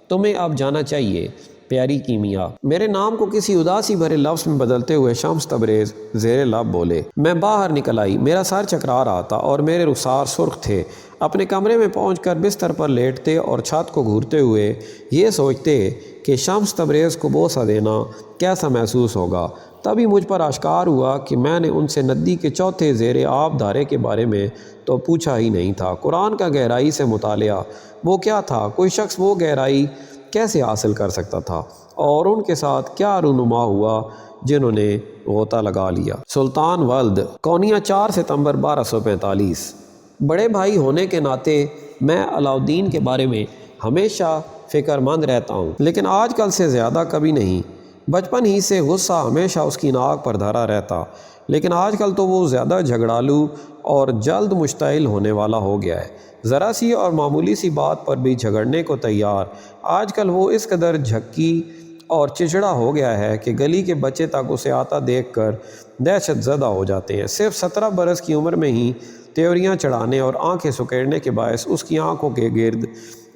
تمہیں اب جانا چاہیے، پیاری کیمیا۔ میرے نام کو کسی اداسی بھرے لفظ میں بدلتے ہوئے شمس تبریز زیر لب بولے۔ میں باہر نکل آئی، میرا سر چکرا رہا تھا اور میرے رخسار سرخ تھے۔ اپنے کمرے میں پہنچ کر بستر پر لیٹتے اور چھت کو گھورتے ہوئے یہ سوچتے کہ شمس تبریز کو بوسہ دینا کیسا محسوس ہوگا، تبھی مجھ پر آشکار ہوا کہ میں نے ان سے ندی کے چوتھے زیر آب دھارے کے بارے میں تو پوچھا ہی نہیں تھا۔ قرآن کا گہرائی سے مطالعہ، وہ کیا تھا؟ کوئی شخص وہ گہرائی کیسے حاصل کر سکتا تھا؟ اور ان کے ساتھ کیا رونما ہوا جنہوں نے غوطہ لگا لیا؟ سلطان ولد، کونیا 4 ستمبر 1245۔ بڑے بھائی ہونے کے ناطے میں علاؤدین کے بارے میں ہمیشہ فکر مند رہتا ہوں، لیکن آج کل سے زیادہ کبھی نہیں۔ بچپن ہی سے غصہ ہمیشہ اس کی ناک پر دھرا رہتا، لیکن آج کل تو وہ زیادہ جھگڑالو اور جلد مشتعل ہونے والا ہو گیا ہے، ذرا سی اور معمولی سی بات پر بھی جھگڑنے کو تیار۔ آج کل وہ اس قدر جھکی اور چچڑا ہو گیا ہے کہ گلی کے بچے تک اسے آتا دیکھ کر دہشت زدہ ہو جاتے ہیں۔ صرف 17 برس کی عمر میں ہی تیوریاں چڑھانے اور آنکھیں سکیڑنے کے باعث اس کی آنکھوں کے گرد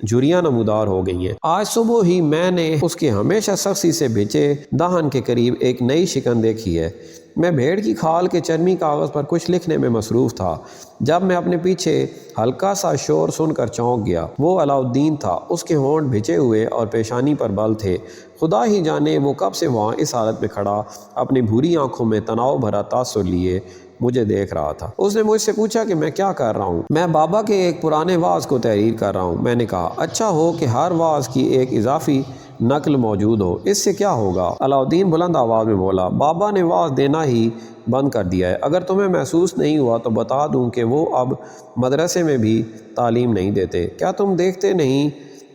جھریاں نمودار ہو گئی ہیں۔ آج صبح ہی میں نے اس کے ہمیشہ سختی سے بھیجے دہن کے قریب ایک نئی شکن دیکھی ہے۔ میں بھیڑ کی کھال کے چرمی کاغذ پر کچھ لکھنے میں مصروف تھا جب میں اپنے پیچھے ہلکا سا شور سن کر چونک گیا۔ وہ علاؤالدین تھا۔ اس کے ہونٹ بھچے ہوئے اور پیشانی پر بل تھے۔ خدا ہی جانے وہ کب سے وہاں اس حالت میں کھڑا اپنی بھوری آنکھوں میں تناؤ بھرا تاثر لیے مجھے دیکھ رہا تھا۔ اس نے مجھ سے پوچھا کہ میں کیا کر رہا ہوں۔ میں بابا کے ایک پرانے وعظ کو تحریر کر رہا ہوں۔ میں نے کہا اچھا ہو کہ ہر وعظ کی ایک اضافی نقل موجود ہو، اس سے کیا ہوگا؟ علاؤالدین بلند آواز میں بولا، بابا نے وعظ دینا ہی بند کر دیا ہے۔ اگر تمہیں محسوس نہیں ہوا تو بتا دوں کہ وہ اب مدرسے میں بھی تعلیم نہیں دیتے۔ کیا تم دیکھتے نہیں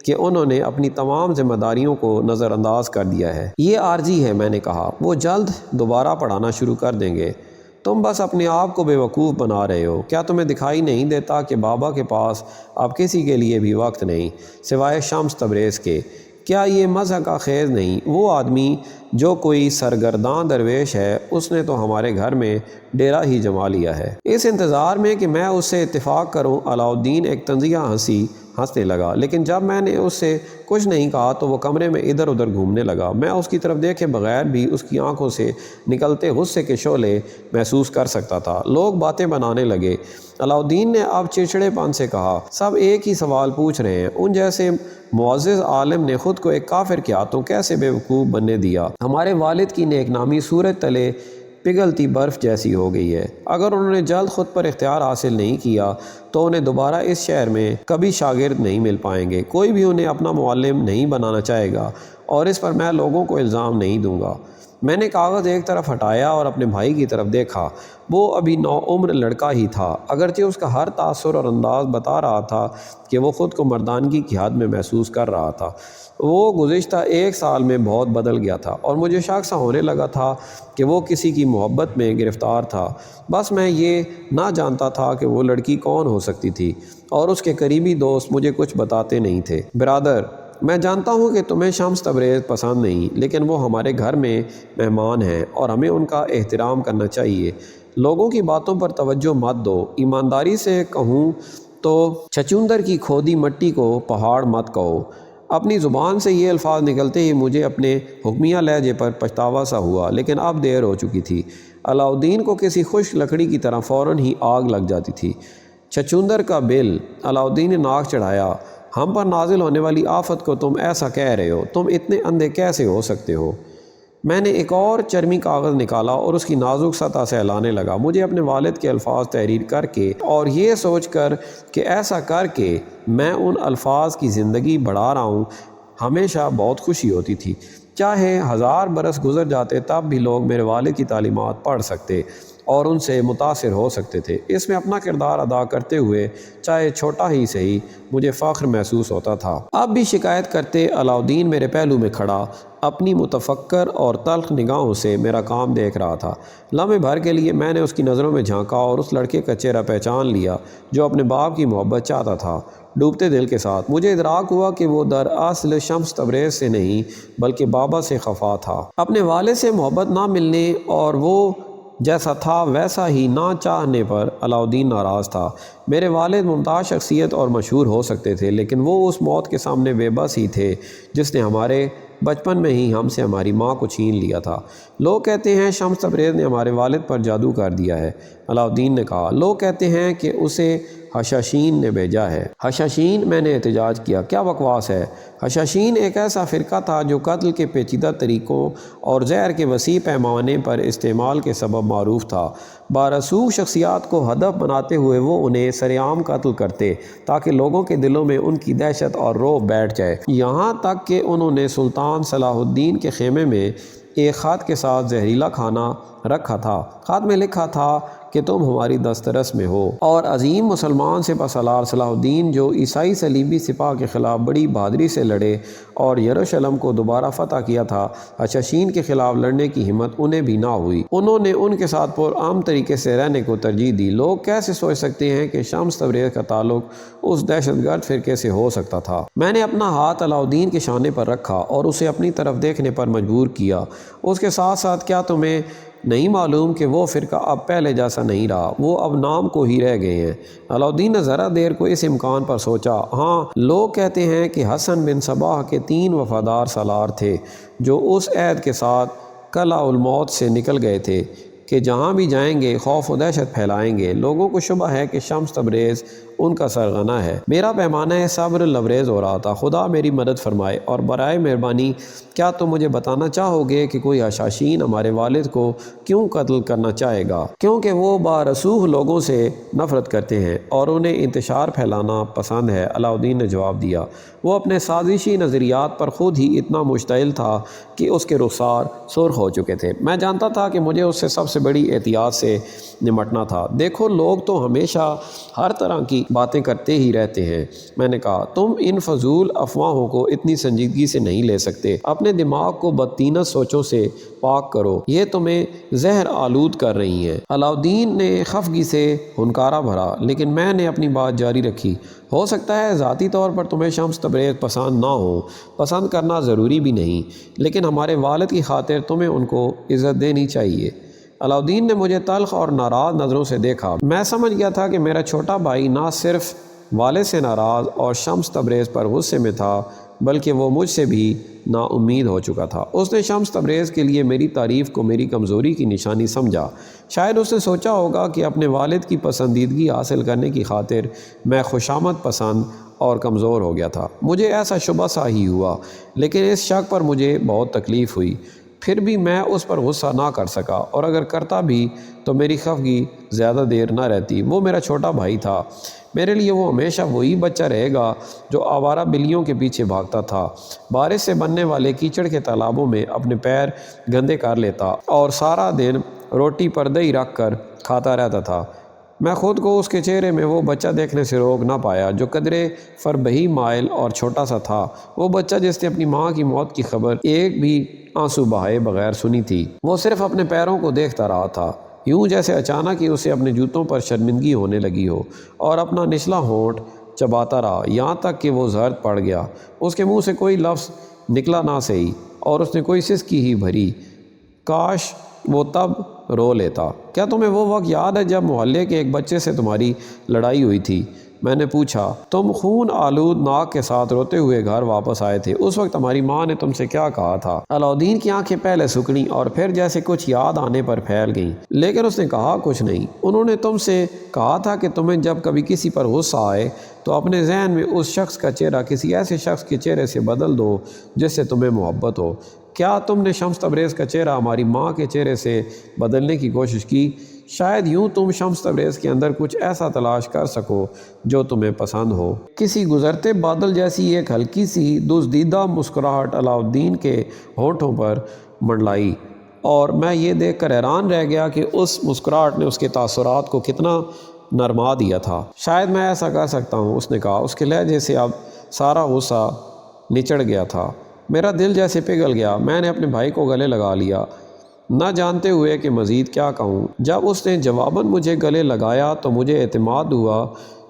کہ انہوں نے اپنی تمام ذمہ داریوں کو نظر انداز کر دیا ہے؟ یہ عارضی ہے، میں نے کہا، وہ جلد دوبارہ پڑھانا شروع کر دیں گے۔ تم بس اپنے آپ کو بے وقوف بنا رہے ہو۔ کیا تمہیں دکھائی نہیں دیتا کہ بابا کے پاس اب کسی کے لیے بھی وقت نہیں سوائے شمس تبریز کے؟ کیا یہ مزہ کا خیز نہیں؟ وہ آدمی جو کوئی سرگرداں درویش ہے، اس نے تو ہمارے گھر میں ڈیرا ہی جما لیا ہے۔ اس انتظار میں کہ میں اس سے اتفاق کروں، علاؤالدین ایک طنزیہ ہنسنے لگا، لیکن جب میں نے اس سے کچھ نہیں کہا تو وہ کمرے میں ادھر ادھر گھومنے لگا۔ میں اس کی طرف دیکھے بغیر بھی اس کی آنکھوں سے نکلتے غصے کے شعلے محسوس کر سکتا تھا۔ لوگ باتیں بنانے لگے۔ علاؤالدین نے اب چڑچڑے پن سے کہا، سب ایک ہی سوال پوچھ رہے ہیں، ان جیسے معزز عالم نے خود کو ایک کافر کے ہاتھوں کیسے بے وقوف بننے دیا؟ ہمارے والد کی نیک نامی سورج تلے پگھلتی برف جیسی ہو گئی ہے۔ اگر انہوں نے جلد خود پر اختیار حاصل نہیں کیا تو انہیں دوبارہ اس شہر میں کبھی شاگرد نہیں مل پائیں گے۔ کوئی بھی انہیں اپنا معلم نہیں بنانا چاہے گا، اور اس پر میں لوگوں کو الزام نہیں دوں گا۔ میں نے کاغذ ایک طرف ہٹایا اور اپنے بھائی کی طرف دیکھا۔ وہ ابھی نوعمر لڑکا ہی تھا، اگرچہ اس کا ہر تاثر اور انداز بتا رہا تھا کہ وہ خود کو مردانگی کی حد میں محسوس کر رہا تھا۔ وہ گزشتہ 1 سال میں بہت بدل گیا تھا، اور مجھے شک سا ہونے لگا تھا کہ وہ کسی کی محبت میں گرفتار تھا۔ بس میں یہ نہ جانتا تھا کہ وہ لڑکی کون ہو سکتی تھی، اور اس کے قریبی دوست مجھے کچھ بتاتے نہیں تھے۔ برادر، میں جانتا ہوں کہ تمہیں شمس تبریز پسند نہیں، لیکن وہ ہمارے گھر میں مہمان ہیں اور ہمیں ان کا احترام کرنا چاہیے۔ لوگوں کی باتوں پر توجہ مت دو۔ ایمانداری سے کہوں تو چھچوندر کی کھودی مٹی کو پہاڑ مت کہو۔ اپنی زبان سے یہ الفاظ نکلتے ہی مجھے اپنے حکمیہ لہجے پر پچھتاوا سا ہوا، لیکن اب دیر ہو چکی تھی۔ علاؤالدین کو کسی خشک لکڑی کی طرح فوراً ہی آگ لگ جاتی تھی۔ چھچوندر کا بل، علاؤالدین نے ناک چڑھایا، ہم پر نازل ہونے والی آفت کو تم ایسا کہہ رہے ہو؟ تم اتنے اندھے کیسے ہو سکتے ہو؟ میں نے ایک اور چرمی کاغذ نکالا اور اس کی نازک سطح سے ہلانے لگا۔ مجھے اپنے والد کے الفاظ تحریر کر کے اور یہ سوچ کر کہ ایسا کر کے میں ان الفاظ کی زندگی بڑھا رہا ہوں ہمیشہ بہت خوشی ہوتی تھی۔ چاہے 1000 برس گزر جاتے تب بھی لوگ میرے والد کی تعلیمات پڑھ سکتے اور ان سے متاثر ہو سکتے تھے۔ اس میں اپنا کردار ادا کرتے ہوئے چاہے چھوٹا ہی صحیح مجھے فخر محسوس ہوتا تھا۔ اب بھی شکایت کرتے علاؤالدین میرے پہلو میں کھڑا اپنی متفکر اور تلخ نگاہوں سے میرا کام دیکھ رہا تھا۔ لمحے بھر کے لیے میں نے اس کی نظروں میں جھانکا اور اس لڑکے کا چہرہ پہچان لیا جو اپنے باپ کی محبت چاہتا تھا۔ ڈوبتے دل کے ساتھ مجھے ادراک ہوا کہ وہ دراصل شمس تبریز سے نہیں بلکہ بابا سے خفا تھا۔ اپنے والد سے محبت نہ ملنے اور وہ جیسا تھا ویسا ہی نہ چاہنے پر علاؤالدین ناراض تھا۔ میرے والد ممتاز شخصیت اور مشہور ہو سکتے تھے، لیکن وہ اس موت کے سامنے بے بس ہی تھے جس نے ہمارے بچپن میں ہی ہم سے ہماری ماں کو چھین لیا تھا۔ لوگ کہتے ہیں شمس تبریز نے ہمارے والد پر جادو کر دیا ہے، علاؤالدین نے کہا۔ لوگ کہتے ہیں کہ اسے حشاشین نے بھیجا ہے۔ حشاشین؟ میں نے احتجاج کیا، کیا بکواس ہے؟ حشاشین ایک ایسا فرقہ تھا جو قتل کے پیچیدہ طریقوں اور زہر کے وسیع پیمانے پر استعمال کے سبب معروف تھا۔ بارسوخ شخصیات کو ہدف بناتے ہوئے وہ انہیں سرعام قتل کرتے تاکہ لوگوں کے دلوں میں ان کی دہشت اور رعب بیٹھ جائے۔ یہاں تک کہ انہوں نے سلطان صلاح الدین کے خیمے میں ایک خط کے ساتھ زہریلا کھانا رکھا تھا۔ خط میں لکھا تھا کہ تم ہماری دسترس میں ہو۔ اور عظیم مسلمان سپہ سالار صلاح الدین جو عیسائی صلیبی سپاہ کے خلاف بڑی بہادری سے لڑے اور یروشلم کو دوبارہ فتح کیا تھا، حشاشین کے خلاف لڑنے کی ہمت انہیں بھی نہ ہوئی۔ انہوں نے ان کے ساتھ پرامن طریقے سے رہنے کو ترجیح دی۔ لوگ کیسے سوچ سکتے ہیں کہ شمس تبریز کا تعلق اس دہشت گرد فرقے سے ہو سکتا تھا؟ میں نے اپنا ہاتھ علاء الدین کے شانے پر رکھا اور اسے اپنی طرف دیکھنے پر مجبور کیا۔ اس کے ساتھ ساتھ کیا تمہیں نہیں معلوم کہ وہ فرقہ اب پہلے جیسا نہیں رہا، وہ اب نام کو ہی رہ گئے ہیں؟ علاء الدین نے ذرا دیر کو اس امکان پر سوچا۔ ہاں، لوگ کہتے ہیں کہ حسن بن صباح کے 3 وفادار سالار تھے جو اس عہد کے ساتھ قلعہ الموت سے نکل گئے تھے کہ جہاں بھی جائیں گے خوف و دہشت پھیلائیں گے۔ لوگوں کو شبہ ہے کہ شمس تبریز ان کا سرغنہ ہے۔ میرا پیمانہ صبر لبریز ہو رہا تھا۔ خدا میری مدد فرمائے، اور برائے مہربانی کیا تم مجھے بتانا چاہو گے کہ کوئی حشاشین ہمارے والد کو کیوں قتل کرنا چاہے گا؟ کیونکہ وہ بارسوخ لوگوں سے نفرت کرتے ہیں اور انہیں انتشار پھیلانا پسند ہے، علاء الدین نے جواب دیا۔ وہ اپنے سازشی نظریات پر خود ہی اتنا مشتعل تھا کہ اس کے رخسار سرخ ہو چکے تھے۔ میں جانتا تھا کہ مجھے اس سے سب سے بڑی احتیاط سے نمٹنا تھا۔ دیکھو، لوگ تو ہمیشہ ہر طرح کی باتیں کرتے ہی رہتے ہیں، میں نے کہا۔ تم ان فضول افواہوں کو اتنی سنجیدگی سے نہیں لے سکتے۔ اپنے دماغ کو بدطینت سوچوں سے پاک کرو، یہ تمہیں زہر آلود کر رہی ہیں۔ علاء الدین نے خفگی سے ہنکارا بھرا، لیکن میں نے اپنی بات جاری رکھی۔ ہو سکتا ہے ذاتی طور پر تمہیں شمس تبریز پسند نہ ہو، پسند کرنا ضروری بھی نہیں، لیکن ہمارے والد کی خاطر تمہیں ان کو عزت دینی چاہیے۔ علاء الدین نے مجھے تلخ اور ناراض نظروں سے دیکھا۔ میں سمجھ گیا تھا کہ میرا چھوٹا بھائی نہ صرف والد سے ناراض اور شمس تبریز پر غصے میں تھا، بلکہ وہ مجھ سے بھی نا امید ہو چکا تھا۔ اس نے شمس تبریز کے لیے میری تعریف کو میری کمزوری کی نشانی سمجھا۔ شاید اس نے سوچا ہوگا کہ اپنے والد کی پسندیدگی حاصل کرنے کی خاطر میں خوشامد پسند اور کمزور ہو گیا تھا۔ مجھے ایسا شبہ سا ہی ہوا، لیکن اس شک پر مجھے بہت تکلیف ہوئی۔ پھر بھی میں اس پر غصہ نہ کر سکا، اور اگر کرتا بھی تو میری خفگی زیادہ دیر نہ رہتی۔ وہ میرا چھوٹا بھائی تھا، میرے لیے وہ ہمیشہ وہی بچہ رہے گا جو آوارہ بلیوں کے پیچھے بھاگتا تھا، بارش سے بننے والے کیچڑ کے تالابوں میں اپنے پیر گندے کر لیتا اور سارا دن روٹی پردے ہی رکھ کر کھاتا رہتا تھا۔ میں خود کو اس کے چہرے میں وہ بچہ دیکھنے سے روک نہ پایا جو قدرے فربہی مائل اور چھوٹا سا تھا، وہ بچہ جس نے اپنی ماں کی موت کی خبر ایک بھی آنسو بہائے بغیر سنی تھی۔ وہ صرف اپنے پیروں کو دیکھتا رہا تھا، یوں جیسے اچانک ہی اسے اپنے جوتوں پر شرمندگی ہونے لگی ہو، اور اپنا نچلا ہونٹ چباتا رہا یہاں تک کہ وہ زرد پڑ گیا۔ اس کے منہ سے کوئی لفظ نکلا نہ سہی، اور اس نے کوئی سسکی ہی بھری۔ کاش وہ تب رو لیتا۔ کیا تمہیں وہ وقت یاد ہے جب محلے کے ایک بچے سے تمہاری لڑائی ہوئی تھی؟ میں نے پوچھا۔ تم خون آلود ناک کے ساتھ روتے ہوئے گھر واپس آئے تھے۔ اس وقت تمہاری ماں نے تم سے کیا کہا تھا؟ علاء الدین کی آنکھیں پہلے سکڑیں اور پھر جیسے کچھ یاد آنے پر پھیل گئیں، لیکن اس نے کہا کچھ نہیں۔ انہوں نے تم سے کہا تھا کہ تمہیں جب کبھی کسی پر غصہ آئے تو اپنے ذہن میں اس شخص کا چہرہ کسی ایسے شخص کے چہرے سے بدل دو جس سے تمہیں محبت ہو۔ کیا تم نے شمس تبریز کا چہرہ ہماری ماں کے چہرے سے بدلنے کی کوشش کی؟ شاید یوں تم شمس تبریز کے اندر کچھ ایسا تلاش کر سکو جو تمہیں پسند ہو۔ کسی گزرتے بادل جیسی ایک ہلکی سی دزدیدہ مسکراہٹ علاء الدین کے ہونٹوں پر منڈلائی، اور میں یہ دیکھ کر حیران رہ گیا کہ اس مسکراہٹ نے اس کے تاثرات کو کتنا نرما دیا تھا۔ شاید میں ایسا کر سکتا ہوں، اس نے کہا۔ اس کے لہجے سے اب سارا غصہ نچڑ گیا تھا۔ میرا دل جیسے پگھل گیا۔ میں نے اپنے بھائی کو گلے لگا لیا، نہ جانتے ہوئے کہ مزید کیا کہوں۔ جب اس نے جواباً مجھے گلے لگایا تو مجھے اعتماد ہوا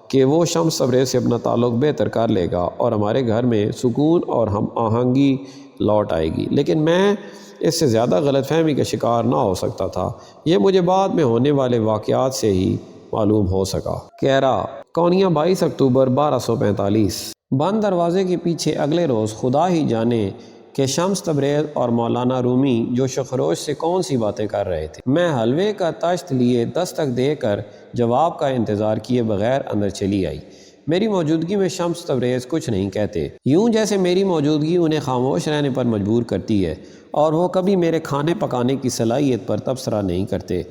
کہ وہ شمس تبریز سے اپنا تعلق بہتر کر لے گا اور ہمارے گھر میں سکون اور ہم آہنگی لوٹ آئے گی، لیکن میں اس سے زیادہ غلط فہمی کا شکار نہ ہو سکتا تھا۔ یہ مجھے بعد میں ہونے والے واقعات سے ہی معلوم ہو سکا۔ کیرا، کونیا، 22 اکتوبر 1245۔ بند دروازے کے پیچھے اگلے روز خدا ہی جانے کہ شمس تبریز اور مولانا رومی جوش و خروش سے کون سی باتیں کر رہے تھے۔ میں حلوے کا تشت لیے دستک دے کر جواب کا انتظار کیے بغیر اندر چلی آئی۔ میری موجودگی میں شمس تبریز کچھ نہیں کہتے، یوں جیسے میری موجودگی انہیں خاموش رہنے پر مجبور کرتی ہے، اور وہ کبھی میرے کھانے پکانے کی صلاحیت پر تبصرہ نہیں کرتے۔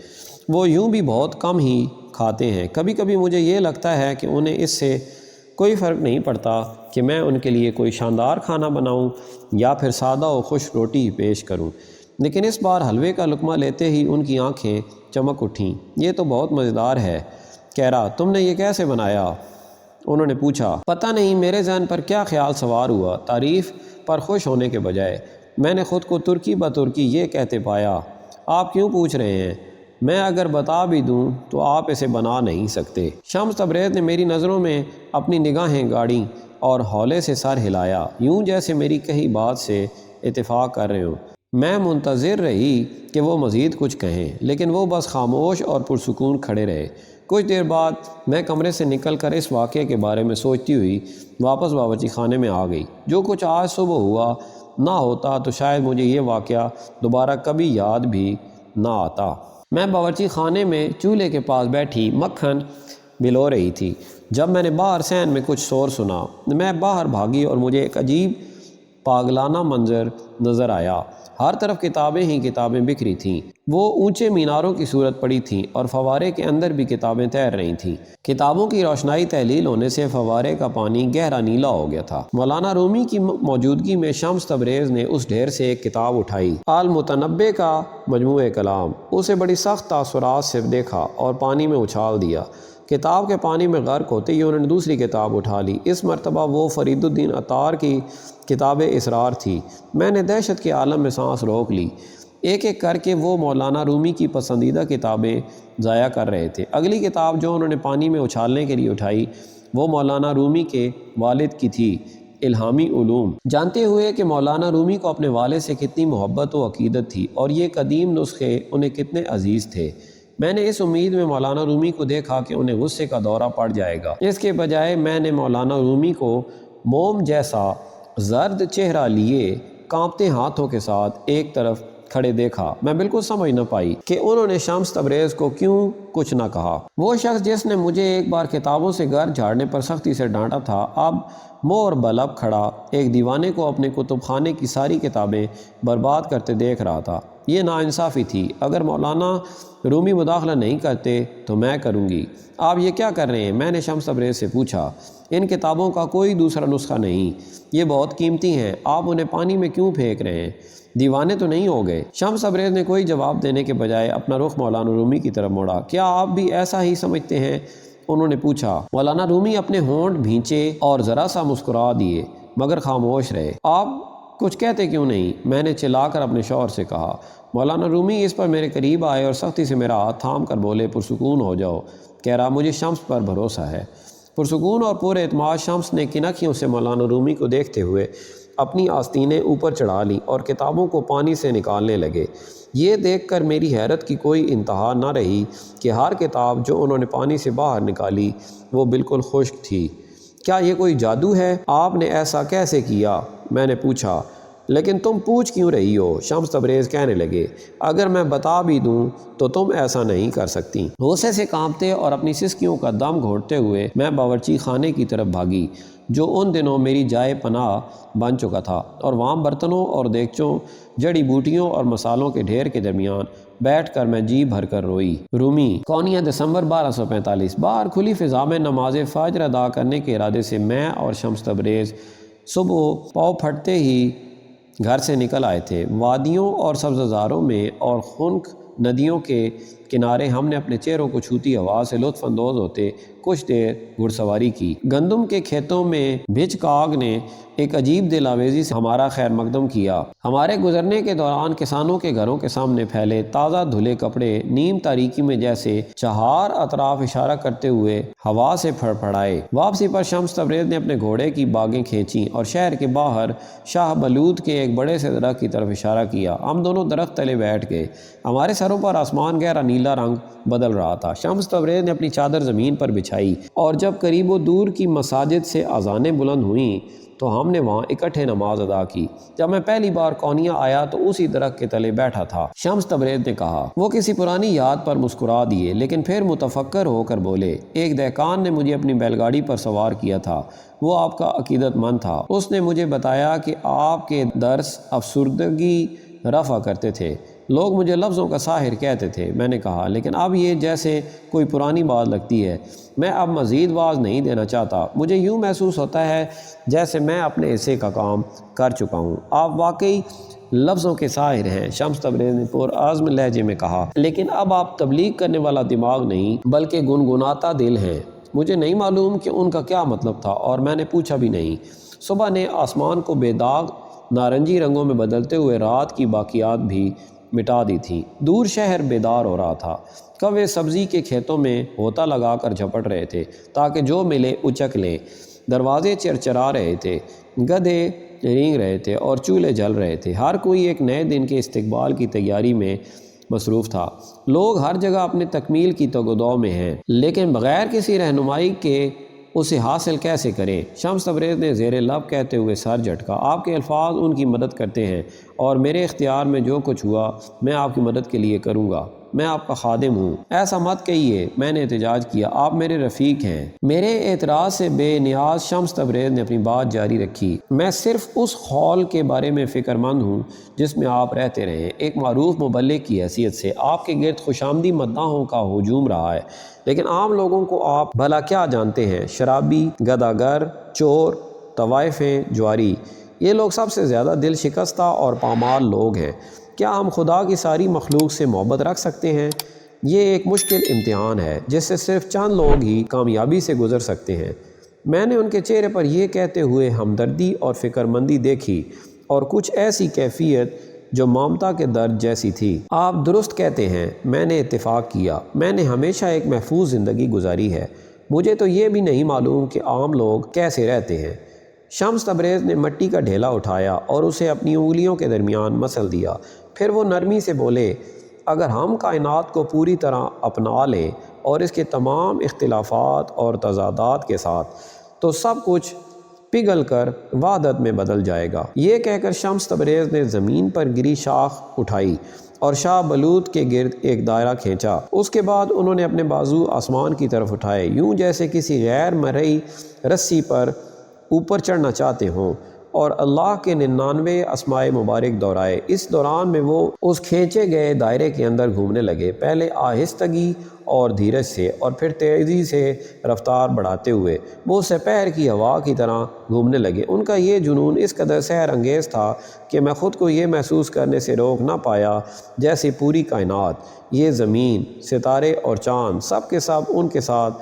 وہ یوں بھی بہت کم ہی کھاتے ہیں۔ کبھی کبھی مجھے یہ لگتا ہے کہ انہیں اس سے کوئی فرق نہیں پڑتا کہ میں ان کے لیے کوئی شاندار کھانا بناؤں یا پھر سادہ و خشک روٹی پیش کروں، لیکن اس بار حلوے کا لقمہ لیتے ہی ان کی آنکھیں چمک اٹھیں۔ یہ تو بہت مزیدار ہے، کہہ رہا تم نے یہ کیسے بنایا؟ انہوں نے پوچھا۔ پتہ نہیں میرے ذہن پر کیا خیال سوار ہوا، تعریف پر خوش ہونے کے بجائے میں نے خود کو ترکی بترکی یہ کہتے پایا، آپ کیوں پوچھ رہے ہیں؟ میں اگر بتا بھی دوں تو آپ اسے بنا نہیں سکتے۔ شمس تبریز نے میری نظروں میں اپنی نگاہیں گاڑیں اور ہولے سے سر ہلایا، یوں جیسے میری کہی بات سے اتفاق کر رہے ہوں۔ میں منتظر رہی کہ وہ مزید کچھ کہیں، لیکن وہ بس خاموش اور پرسکون کھڑے رہے۔ کچھ دیر بعد میں کمرے سے نکل کر اس واقعے کے بارے میں سوچتی ہوئی واپس باورچی خانے میں آ گئی۔ جو کچھ آج صبح ہوا نہ ہوتا تو شاید مجھے یہ واقعہ دوبارہ کبھی یاد بھی نہ آتا۔ میں باورچی خانے میں چولہے کے پاس بیٹھی مکھن بلو رہی تھی جب میں نے باہر صحن میں کچھ شور سنا۔ میں باہر بھاگی اور مجھے ایک عجیب پاگلانہ منظر نظر آیا۔ ہر طرف کتابیں ہی کتابیں بکھری تھیں، وہ اونچے میناروں کی صورت پڑی تھیں اور فوارے کے اندر بھی کتابیں تیر رہی تھیں۔ کتابوں کی روشنائی تحلیل ہونے سے فوارے کا پانی گہرا نیلا ہو گیا تھا۔ مولانا رومی کی موجودگی میں شمس تبریز نے اس ڈھیر سے ایک کتاب اٹھائی، المتنبع کا مجموعہ کلام، اسے بڑی سخت تاثرات سے دیکھا اور پانی میں اچھال دیا۔ کتاب کے پانی میں غرق ہوتے ہی انہوں نے دوسری کتاب اٹھا لی۔ اس مرتبہ وہ فرید الدین عطار کی کتاب اسرار تھی۔ میں نے دہشت کے عالم میں سانس روک لی۔ ایک ایک کر کے وہ مولانا رومی کی پسندیدہ کتابیں ضائع کر رہے تھے۔ اگلی کتاب جو انہوں نے پانی میں اچھالنے کے لیے اٹھائی وہ مولانا رومی کے والد کی تھی، الہامی علوم۔ جانتے ہوئے کہ مولانا رومی کو اپنے والد سے کتنی محبت و عقیدت تھی اور یہ قدیم نسخے انہیں کتنے عزیز تھے، میں نے اس امید میں مولانا رومی کو دیکھا کہ انہیں غصے کا دورہ پڑ جائے گا۔ اس کے بجائے میں نے مولانا رومی کو موم جیسا زرد چہرہ لیے کانپتے ہاتھوں کے ساتھ ایک طرف کھڑے دیکھا۔ میں بالکل سمجھ نہ پائی کہ انہوں نے شمس تبریز کو کیوں کچھ نہ کہا۔ وہ شخص جس نے مجھے ایک بار کتابوں سے گھر جھاڑنے پر سختی سے ڈانٹا تھا، اب منہ اور بلب کھڑا ایک دیوانے کو اپنے کتب خانے کی ساری کتابیں برباد کرتے دیکھ رہا تھا۔ یہ ناانصافی تھی۔ اگر مولانا رومی مداخلہ نہیں کرتے تو میں کروں گی۔ آپ یہ کیا کر رہے ہیں؟ میں نے شمس تبریز سے پوچھا۔ ان کتابوں کا کوئی دوسرا نسخہ نہیں، یہ بہت قیمتی ہیں، آپ انہیں پانی میں کیوں پھینک رہے ہیں؟ دیوانے تو نہیں ہو گئے؟ شمس تبریز نے کوئی جواب دینے کے بجائے اپنا رخ مولانا رومی کی طرف موڑا۔ کیا آپ بھی ایسا ہی سمجھتے ہیں؟ انہوں نے پوچھا۔ مولانا رومی اپنے ہونٹ بھینچے اور ذرا سا مسکرا دیے مگر خاموش رہے۔ آپ کچھ کہتے کیوں نہیں؟ میں نے چلا کر اپنے شوہر سے کہا۔ مولانا رومی اس پر میرے قریب آئے اور سختی سے میرا ہاتھ تھام کر بولے، پرسکون ہو جاؤ، کہہ رہا مجھے شمس پر بھروسہ ہے۔ پرسکون اور پر اعتماد شمس نے کنکھیوں سے مولانا رومی کو دیکھتے ہوئے اپنی آستینیں اوپر چڑھا لیں اور کتابوں کو پانی سے نکالنے لگے۔ یہ دیکھ کر میری حیرت کی کوئی انتہا نہ رہی کہ ہر کتاب جو انہوں نے پانی سے باہر نکالی وہ بالکل خشک تھی۔ کیا یہ کوئی جادو ہے؟ آپ نے ایسا کیسے کیا؟ میں نے پوچھا۔ لیکن تم پوچھ کیوں رہی ہو؟ شمس تبریز کہنے لگے، اگر میں بتا بھی دوں تو تم ایسا نہیں کر سکتی۔ غصے سے کانپتے اور اپنی سسکیوں کا دم گھونٹتے ہوئے میں باورچی خانے کی طرف بھاگی جو ان دنوں میری جائے پناہ بن چکا تھا، اور وہاں برتنوں اور دیگچوں، جڑی بوٹیوں اور مسالوں کے ڈھیر کے درمیان بیٹھ کر میں جی بھر کر روئی۔ رومی، کونیا، دسمبر 1245۔ باہر کھلی فضا میں نماز فجر ادا کرنے کے ارادے سے میں اور شمس تبریز صبح پاؤں پھٹتے ہی گھر سے نکل آئے تھے۔ وادیوں اور سبززاروں میں اور خنک ندیوں کے کنارے ہم نے اپنے چہروں کو چھوتی ہوا سے لطف اندوز ہوتے کچھ دیر گھڑ سواری کی۔ گندم کے کھیتوں میں بھچ کاگ نے ایک عجیب دل آویزی سے ہمارا خیر مقدم کیا۔ ہمارے گزرنے کے دوران کسانوں کے گھروں کے سامنے پھیلے تازہ دھلے کپڑے نیم تاریکی میں جیسے چہار اطراف اشارہ کرتے ہوئے ہوا سے پھڑ پھڑائے۔ واپسی پر شمس تبریز نے اپنے گھوڑے کی باگیں کھینچیں اور شہر کے باہر شاہ بلود کے ایک بڑے سے درخت کی طرف اشارہ کیا۔ ہم دونوں درخت تلے بیٹھ گئے۔ ہمارے سروں پر آسمان گہرا نیلا رنگ بدل رہا تھا۔ شمس تبریز نے اپنی چادر زمین پر بچھائی اور جب قریب و دور کی مساجد سے اذانیں بلند ہوئیں تو ہم نے وہاں اکٹھے نماز ادا کی۔ جب میں پہلی بار کونیا آیا تو اسی درخت کے تلے بیٹھا تھا، شمس تبریز نے کہا۔ وہ کسی پرانی یاد پر مسکرا دیے لیکن پھر متفکر ہو کر بولے، ایک دہقان نے مجھے اپنی بیل گاڑی پر سوار کیا تھا، وہ آپ کا عقیدت مند تھا۔ اس نے مجھے بتایا کہ آپ کے درس افسردگی رفع کرتے تھے۔ لوگ مجھے لفظوں کا ساحر کہتے تھے۔ میں نے کہا، لیکن اب یہ جیسے کوئی پرانی بات لگتی ہے۔ میں اب مزید واعظ نہیں دینا چاہتا۔ مجھے یوں محسوس ہوتا ہے جیسے میں اپنے حصے کا کام کر چکا ہوں۔ آپ واقعی لفظوں کے ساحر ہیں۔ شمس تبریز نے پرعزم لہجے میں کہا، لیکن اب آپ تبلیغ کرنے والا دماغ نہیں بلکہ گنگناتا دل ہیں۔ مجھے نہیں معلوم کہ ان کا کیا مطلب تھا اور میں نے پوچھا بھی نہیں۔ صبح نے آسمان کو بے داغ نارنجی رنگوں میں بدلتے ہوئے رات کی باقیات بھی مٹا دی تھی۔ دور شہر بیدار ہو رہا تھا۔ کوے سبزی کے کھیتوں میں ہوتا لگا کر جھپٹ رہے تھے تاکہ جو ملے اچک لیں۔ دروازے چرچرا رہے تھے، گدھے رینگ رہے تھے اور چولہے جل رہے تھے۔ ہر کوئی ایک نئے دن کے استقبال کی تیاری میں مصروف تھا۔ لوگ ہر جگہ اپنے تکمیل کی تگودو میں ہیں، لیکن بغیر کسی رہنمائی کے اسے حاصل کیسے کریں؟ شمس تبریز نے زیر لب کہتے ہوئے سر جھٹکا۔ آپ کے الفاظ ان کی مدد کرتے ہیں اور میرے اختیار میں جو کچھ ہوا میں آپ کی مدد کے لیے کروں گا۔ میں آپ کا خادم ہوں۔ ایسا مت کہیے، میں نے احتجاج کیا، آپ میرے رفیق ہیں۔ میرے اعتراض سے بے نیاز شمس تبریز نے اپنی بات جاری رکھی۔ میں صرف اس خول کے بارے میں فکر مند ہوں جس میں آپ رہتے رہے۔ ایک معروف مبلغ کی حیثیت سے آپ کے گرد خوش آمدی مداحوں کا ہجوم رہا ہے، لیکن عام لوگوں کو آپ بھلا کیا جانتے ہیں؟ شرابی، گداگر، چور، طوائفیں، جواری، یہ لوگ سب سے زیادہ دل شکستہ اور پامال لوگ ہیں۔ کیا ہم خدا کی ساری مخلوق سے محبت رکھ سکتے ہیں؟ یہ ایک مشکل امتحان ہے جس سے صرف چند لوگ ہی کامیابی سے گزر سکتے ہیں۔ میں نے ان کے چہرے پر یہ کہتے ہوئے ہمدردی اور فکر مندی دیکھی اور کچھ ایسی کیفیت جو مامتا کے درد جیسی تھی۔ آپ درست کہتے ہیں، میں نے اتفاق کیا۔ میں نے ہمیشہ ایک محفوظ زندگی گزاری ہے۔ مجھے تو یہ بھی نہیں معلوم کہ عام لوگ کیسے رہتے ہیں۔ شمس تبریز نے مٹی کا ڈھیلا اٹھایا اور اسے اپنی انگلیوں کے درمیان مسل دیا۔ پھر وہ نرمی سے بولے، اگر ہم کائنات کو پوری طرح اپنا لیں اور اس کے تمام اختلافات اور تضادات کے ساتھ، تو سب کچھ پگھل کر وحدت میں بدل جائے گا۔ یہ کہہ کر شمس تبریز نے زمین پر گری شاخ اٹھائی اور شاہ بلوط کے گرد ایک دائرہ کھینچا۔ اس کے بعد انہوں نے اپنے بازو آسمان کی طرف اٹھائے، یوں جیسے کسی غیر مرئی رسی پر اوپر چڑھنا چاہتے ہوں، اور اللہ کے 99 اسماء مبارک دہرائے۔ اس دوران میں وہ اس کھینچے گئے دائرے کے اندر گھومنے لگے، پہلے آہستگی اور دھیرج سے اور پھر تیزی سے رفتار بڑھاتے ہوئے۔ وہ سپہر کی ہوا کی طرح گھومنے لگے۔ ان کا یہ جنون اس قدر سحر انگیز تھا کہ میں خود کو یہ محسوس کرنے سے روک نہ پایا جیسے پوری کائنات، یہ زمین، ستارے اور چاند، سب کے سب ان کے ساتھ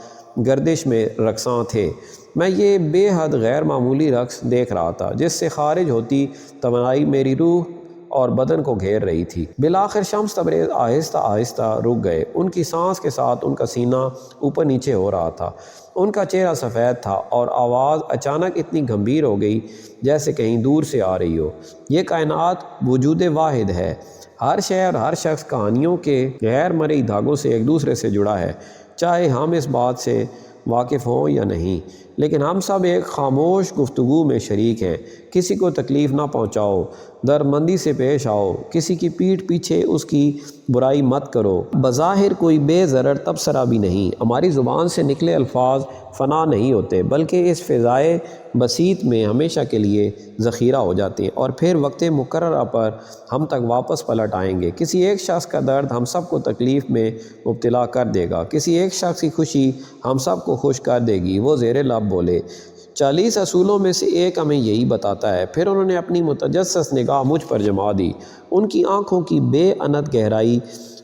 گردش میں رقصاں تھے۔ میں یہ بے حد غیر معمولی رقص دیکھ رہا تھا جس سے خارج ہوتی توانائی میری روح اور بدن کو گھیر رہی تھی۔ بالآخر شمس تبریز آہستہ آہستہ رک گئے۔ ان کی سانس کے ساتھ ان کا سینہ اوپر نیچے ہو رہا تھا۔ ان کا چہرہ سفید تھا اور آواز اچانک اتنی گمبھیر ہو گئی جیسے کہیں دور سے آ رہی ہو۔ یہ کائنات وجود واحد ہے۔ ہر شے اور ہر شخص کہانیوں کے غیر مرئی دھاگوں سے ایک دوسرے سے جڑا ہے، چاہے ہم اس بات سے واقف ہوں یا نہیں، لیکن ہم سب ایک خاموش گفتگو میں شریک ہیں۔ کسی کو تکلیف نہ پہنچاؤ، درمندی سے پیش آؤ، کسی کی پیٹھ پیچھے اس کی برائی مت کرو۔ بظاہر کوئی بے ضرر تبصرہ بھی نہیں۔ ہماری زبان سے نکلے الفاظ فنا نہیں ہوتے بلکہ اس فضائے بسیط میں ہمیشہ کے لیے ذخیرہ ہو جاتے ہیں اور پھر وقت مقررہ پر ہم تک واپس پلٹ آئیں گے۔ کسی ایک شخص کا درد ہم سب کو تکلیف میں مبتلا کر دے گا، کسی ایک شخص کی خوشی ہم سب کو خوش کر دے گی۔ وہ زیر لب بولے، 40 اصولوں میں سے ایک ہمیں یہی بتاتا ہے۔ پھر انہوں نے اپنی متجسس نگاہ مجھ پر جما دی۔ ان کی آنکھوں کی بے انت گہرائی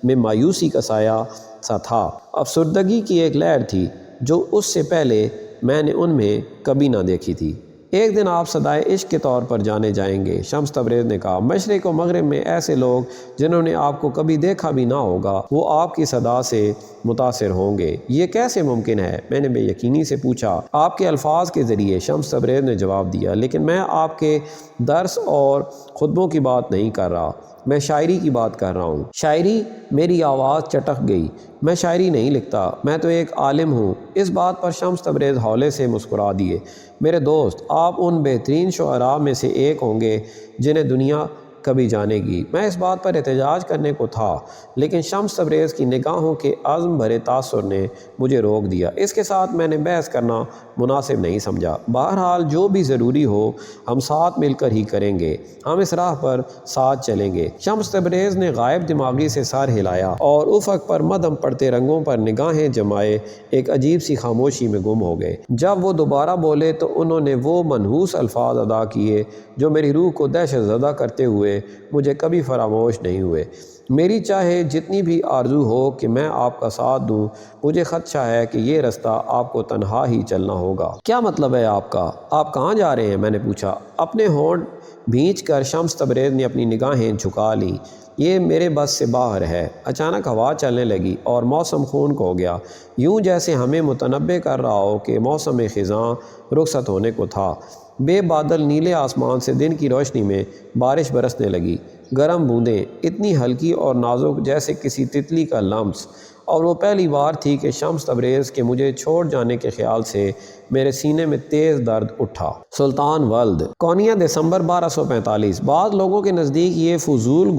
میں مایوسی کا سایہ سا تھا، افسردگی کی ایک لہر تھی جو اس سے پہلے میں نے ان میں کبھی نہ دیکھی تھی۔ ایک دن آپ صدائے عشق کے طور پر جانے جائیں گے، شمس تبریز نے کہا۔ مشرق و مغرب میں ایسے لوگ جنہوں نے آپ کو کبھی دیکھا بھی نہ ہوگا، وہ آپ کی صدا سے متاثر ہوں گے۔ یہ کیسے ممکن ہے؟ میں نے بے یقینی سے پوچھا۔ آپ کے الفاظ کے ذریعے، شمس تبریز نے جواب دیا، لیکن میں آپ کے درس اور خطبوں کی بات نہیں کر رہا، میں شاعری کی بات کر رہا ہوں۔ شاعری؟ میری آواز چٹک گئی۔ میں شاعری نہیں لکھتا، میں تو ایک عالم ہوں۔ اس بات پر شمس تبریز ہولے سے مسکرا دیے۔ میرے دوست، آپ ان بہترین شعراء میں سے ایک ہوں گے جنہیں دنیا کبھی جانے گی۔ میں اس بات پر احتجاج کرنے کو تھا، لیکن شمس تبریز کی نگاہوں کے عزم بھرے تاثر نے مجھے روک دیا۔ اس کے ساتھ میں نے بحث کرنا مناسب نہیں سمجھا۔ بہرحال جو بھی ضروری ہو ہم ساتھ مل کر ہی کریں گے، ہم اس راہ پر ساتھ چلیں گے۔ شمس تبریز نے غائب دماغی سے سر ہلایا اور افق پر مدھم پڑتے رنگوں پر نگاہیں جمائے ایک عجیب سی خاموشی میں گم ہو گئے۔ جب وہ دوبارہ بولے تو انہوں نے وہ منحوس الفاظ ادا کیے جو میری روح کو دہشت زدہ کرتے ہوئے ہوئے مجھے کبھی فراموش نہیں ہوئے۔ میری چاہے جتنی بھی آرزو ہو کہ میں آپ کا ساتھ دوں، مجھے خدشہ ہے کہ یہ رستہ آپ کو تنہا ہی چلنا ہوگا۔ کیا مطلب ہے آپ کا؟ آپ کہاں جا رہے ہیں؟ میں نے پوچھا۔ اپنے ہونٹ بھینچ کر شمس تبریز نے اپنی نگاہیں جھکا لیں۔ یہ میرے بس سے باہر ہے۔ اچانک ہوا چلنے لگی اور موسم خنک ہو گیا، یوں جیسے ہمیں متنبع کر رہا ہو کہ موسم خزاں رخصت ہونے کو تھا۔ بے بادل نیلے آسمان سے دن کی روشنی میں بارش برسنے لگی، گرم بوندیں اتنی ہلکی اور نازک جیسے کسی تتلی کا لمس، اور وہ پہلی بار تھی کہ شمس تبریز کے مجھے چھوڑ جانے کے خیال سے میرے سینے میں تیز درد اٹھا۔ سلطان ولد، کونیا دسمبر 1245۔ بعض لوگوں کے نزدیک یہ فضول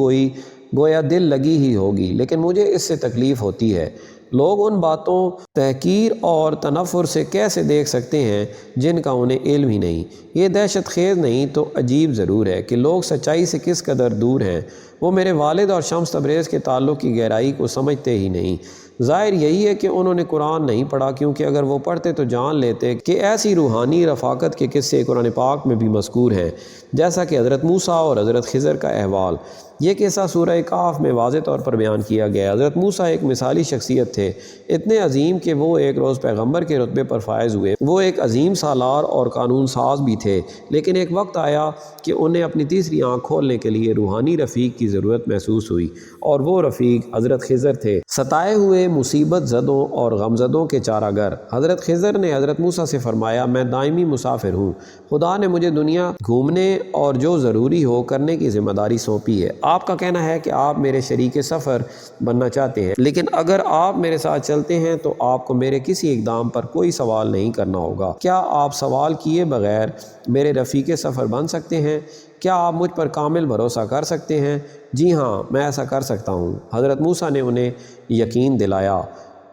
گویا دل لگی ہی ہوگی، لیکن مجھے اس سے تکلیف ہوتی ہے۔ لوگ ان باتوں تحقیر اور تنفر سے کیسے دیکھ سکتے ہیں جن کا انہیں علم ہی نہیں؟ یہ دہشت خیز نہیں تو عجیب ضرور ہے کہ لوگ سچائی سے کس قدر دور ہیں۔ وہ میرے والد اور شمس تبریز کے تعلق کی گہرائی کو سمجھتے ہی نہیں۔ ظاہر یہی ہے کہ انہوں نے قرآن نہیں پڑھا، کیونکہ اگر وہ پڑھتے تو جان لیتے کہ ایسی روحانی رفاقت کے قصے قرآن پاک میں بھی مذکور ہیں، جیسا کہ حضرت موسیٰ اور حضرت خضر کا احوال۔ یہ قصہ سورہ کہف میں واضح طور پر بیان کیا گیا ہے۔ حضرت موسیٰ ایک مثالی شخصیت تھے، اتنے عظیم کہ وہ ایک روز پیغمبر کے رتبے پر فائز ہوئے۔ وہ ایک عظیم سالار اور قانون ساز بھی تھے، لیکن ایک وقت آیا کہ انہیں اپنی تیسری آنکھ کھولنے کے لیے روحانی رفیق کی ضرورت محسوس ہوئی، اور وہ رفیق حضرت خضر تھے، ستائے ہوئے مصیبت زدوں اور غم زدوں کے چارہ گر۔ حضرت خضر نے حضرت موسیٰ سے فرمایا، میں دائمی مسافر ہوں، خدا نے مجھے دنیا گھومنے اور جو ضروری ہو کرنے کی ذمہ داری سونپی ہے۔ آپ کا کہنا ہے کہ آپ میرے شریک سفر بننا چاہتے ہیں، لیکن اگر آپ میرے ساتھ چلتے ہیں تو آپ کو میرے کسی اقدام پر کوئی سوال نہیں کرنا ہوگا۔ کیا آپ سوال کیے بغیر میرے رفیق سفر بن سکتے ہیں؟ کیا آپ مجھ پر کامل بھروسہ کر سکتے ہیں؟ جی ہاں، میں ایسا کر سکتا ہوں۔ حضرت موسیٰ نے انہیں یقین دلایا۔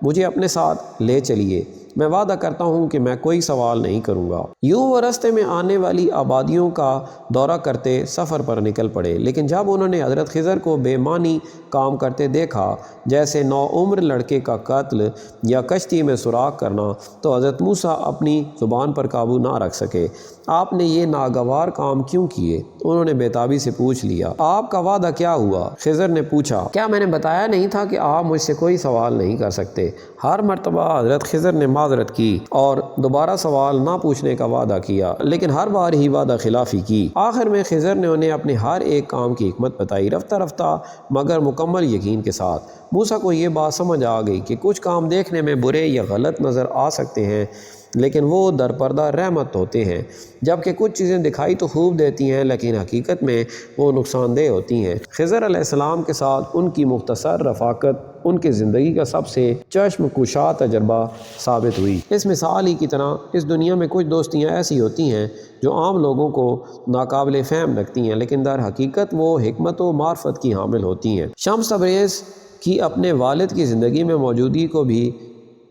مجھے اپنے ساتھ لے چلیے، میں وعدہ کرتا ہوں کہ میں کوئی سوال نہیں کروں گا۔ یوں وہ راستے میں آنے والی آبادیوں کا دورہ کرتے سفر پر نکل پڑے، لیکن جب انہوں نے حضرت خضر کو بے معنی کام کرتے دیکھا، جیسے نوعمر لڑکے کا قتل یا کشتی میں سوراخ کرنا، تو حضرت موسیٰ اپنی زبان پر قابو نہ رکھ سکے۔ آپ نے یہ ناگوار کام کیوں کیے؟ انہوں نے بےتابی سے پوچھ لیا۔ آپ کا وعدہ کیا ہوا؟ خضر نے پوچھا۔ کیا میں نے بتایا نہیں تھا کہ آپ مجھ سے کوئی سوال نہیں کر سکتے؟ ہر مرتبہ حضرت خضر نے معذرت کی اور دوبارہ سوال نہ پوچھنے کا وعدہ کیا، لیکن ہر بار ہی وعدہ خلافی کی۔ آخر میں خضر نے انہیں اپنے ہر ایک کام کی حکمت بتائی، رفتہ رفتہ مگر مکمل یقین کے ساتھ۔ موسیٰ کو یہ بات سمجھ آ گئی کہ کچھ کام دیکھنے میں برے یا غلط نظر آ سکتے ہیں، لیکن وہ در پردہ رحمت ہوتے ہیں، جبکہ کچھ چیزیں دکھائی تو خوب دیتی ہیں لیکن حقیقت میں وہ نقصان دہ ہوتی ہیں۔ خضر علیہ السلام کے ساتھ ان کی مختصر رفاقت ان کی زندگی کا سب سے چشم کشا تجربہ ثابت ہوئی۔ اس مثال ہی کی طرح اس دنیا میں کچھ دوستیاں ایسی ہوتی ہیں جو عام لوگوں کو ناقابل فہم لگتی ہیں، لیکن در حقیقت وہ حکمت و معرفت کی حامل ہوتی ہیں۔ شمس تبریز کی اپنے والد کی زندگی میں موجودگی کو بھی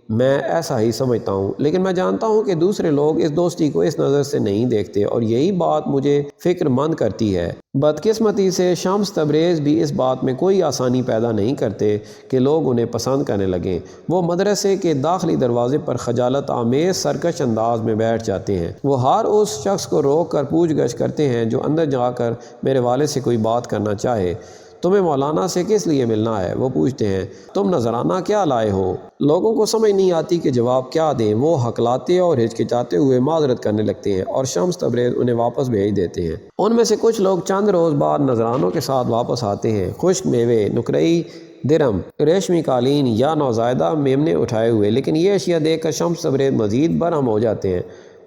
میں ایسا ہی سمجھتا ہوں، لیکن میں جانتا ہوں کہ دوسرے لوگ اس دوستی کو اس نظر سے نہیں دیکھتے، اور یہی بات مجھے فکر مند کرتی ہے۔ بدقسمتی سے شمس تبریز بھی اس بات میں کوئی آسانی پیدا نہیں کرتے کہ لوگ انہیں پسند کرنے لگیں۔ وہ مدرسے کے داخلی دروازے پر خجالت آمیز سرکش انداز میں بیٹھ جاتے ہیں۔ وہ ہر اس شخص کو روک کر پوچھ گچھ کرتے ہیں جو اندر جا کر میرے والد سے کوئی بات کرنا چاہے۔ تمہیں مولانا سے کس لیے ملنا ہے؟ وہ پوچھتے ہیں۔ تم نذرانہ کیا لائے ہو؟ لوگوں کو سمجھ نہیں آتی کہ جواب کیا دیں۔ وہ ہکلاتے اور ہچکچاتے ہوئے معذرت کرنے لگتے ہیں، اور شمس تبریز انہیں واپس بھیج دیتے ہیں۔ ان میں سے کچھ لوگ چند روز بعد نذرانوں کے ساتھ واپس آتے ہیں، خشک میوے، نقرئی درم، ریشمی قالین یا نوزائیدہ میمنے اٹھائے ہوئے، لیکن یہ اشیاء دیکھ کر شمس تبریز مزید برہم ہو جاتے ہیں۔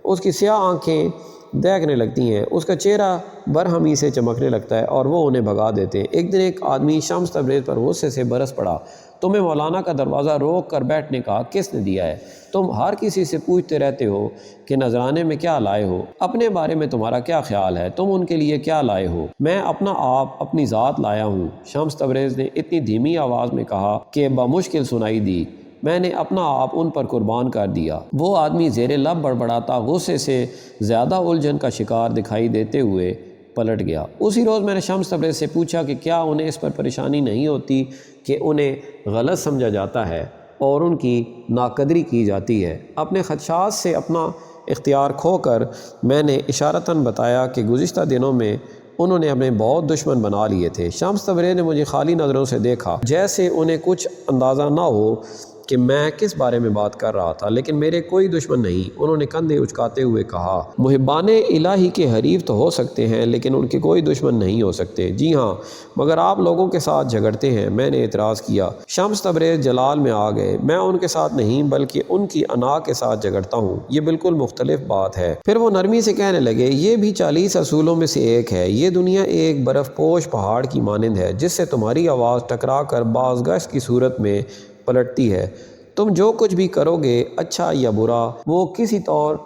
اس کی سیاہ آنکھیں دیکھنے لگتی ہیں، اس کا چہرہ برہمی سے چمکنے لگتا ہے، اور وہ انہیں بھگا دیتے ہیں۔ ایک دن ایک آدمی شمس تبریز پر غصے سے برس پڑا۔ تمہیں مولانا کا دروازہ روک کر بیٹھنے کا کس نے دیا ہے؟ تم ہر کسی سے پوچھتے رہتے ہو کہ نذرانے میں کیا لائے ہو، اپنے بارے میں تمہارا کیا خیال ہے، تم ان کے لیے کیا لائے ہو؟ میں اپنا آپ، اپنی ذات لایا ہوں، شمس تبریز نے اتنی دھیمی آواز میں کہا کہ بمشکل سنائی دی۔ میں نے اپنا آپ ان پر قربان کر دیا۔ وہ آدمی زیر لب بڑبڑاتا، غصے سے زیادہ الجھن کا شکار دکھائی دیتے ہوئے پلٹ گیا۔ اسی روز میں نے شمس تبریز سے پوچھا کہ کیا انہیں اس پر پریشانی نہیں ہوتی کہ انہیں غلط سمجھا جاتا ہے اور ان کی ناقدری کی جاتی ہے۔ اپنے خدشات سے اپنا اختیار کھو کر میں نے اشارتاً بتایا کہ گزشتہ دنوں میں انہوں نے اپنے بہت دشمن بنا لیے تھے۔ شمس تبریز نے مجھے خالی نظروں سے دیکھا، جیسے انہیں کچھ اندازہ نہ ہو کہ میں کس بارے میں بات کر رہا تھا، لیکن میرے کوئی دشمن نہیں۔ انہوں نے کندھے اچکاتے ہوئے کہا، محبان الہی کے حریف تو ہو سکتے ہیں لیکن ان کے کوئی دشمن نہیں ہو سکتے۔ جی ہاں، مگر آپ لوگوں کے ساتھ جھگڑتے ہیں، میں نے اعتراض کیا۔ شمس تبریز جلال میں آ گئے۔ میں ان کے ساتھ نہیں بلکہ ان کی انا کے ساتھ جھگڑتا ہوں، یہ بالکل مختلف بات ہے۔ پھر وہ نرمی سے کہنے لگے، یہ بھی 40 اصولوں میں سے ایک ہے۔ یہ دنیا ایک برف پوش پہاڑ کی مانند ہے جس سے تمہاری آواز ٹکرا کر بازگشت کی صورت میں پلٹتی ہے۔ تم جو کچھ بھی کرو گے، اچھا یا برا، وہ کسی طور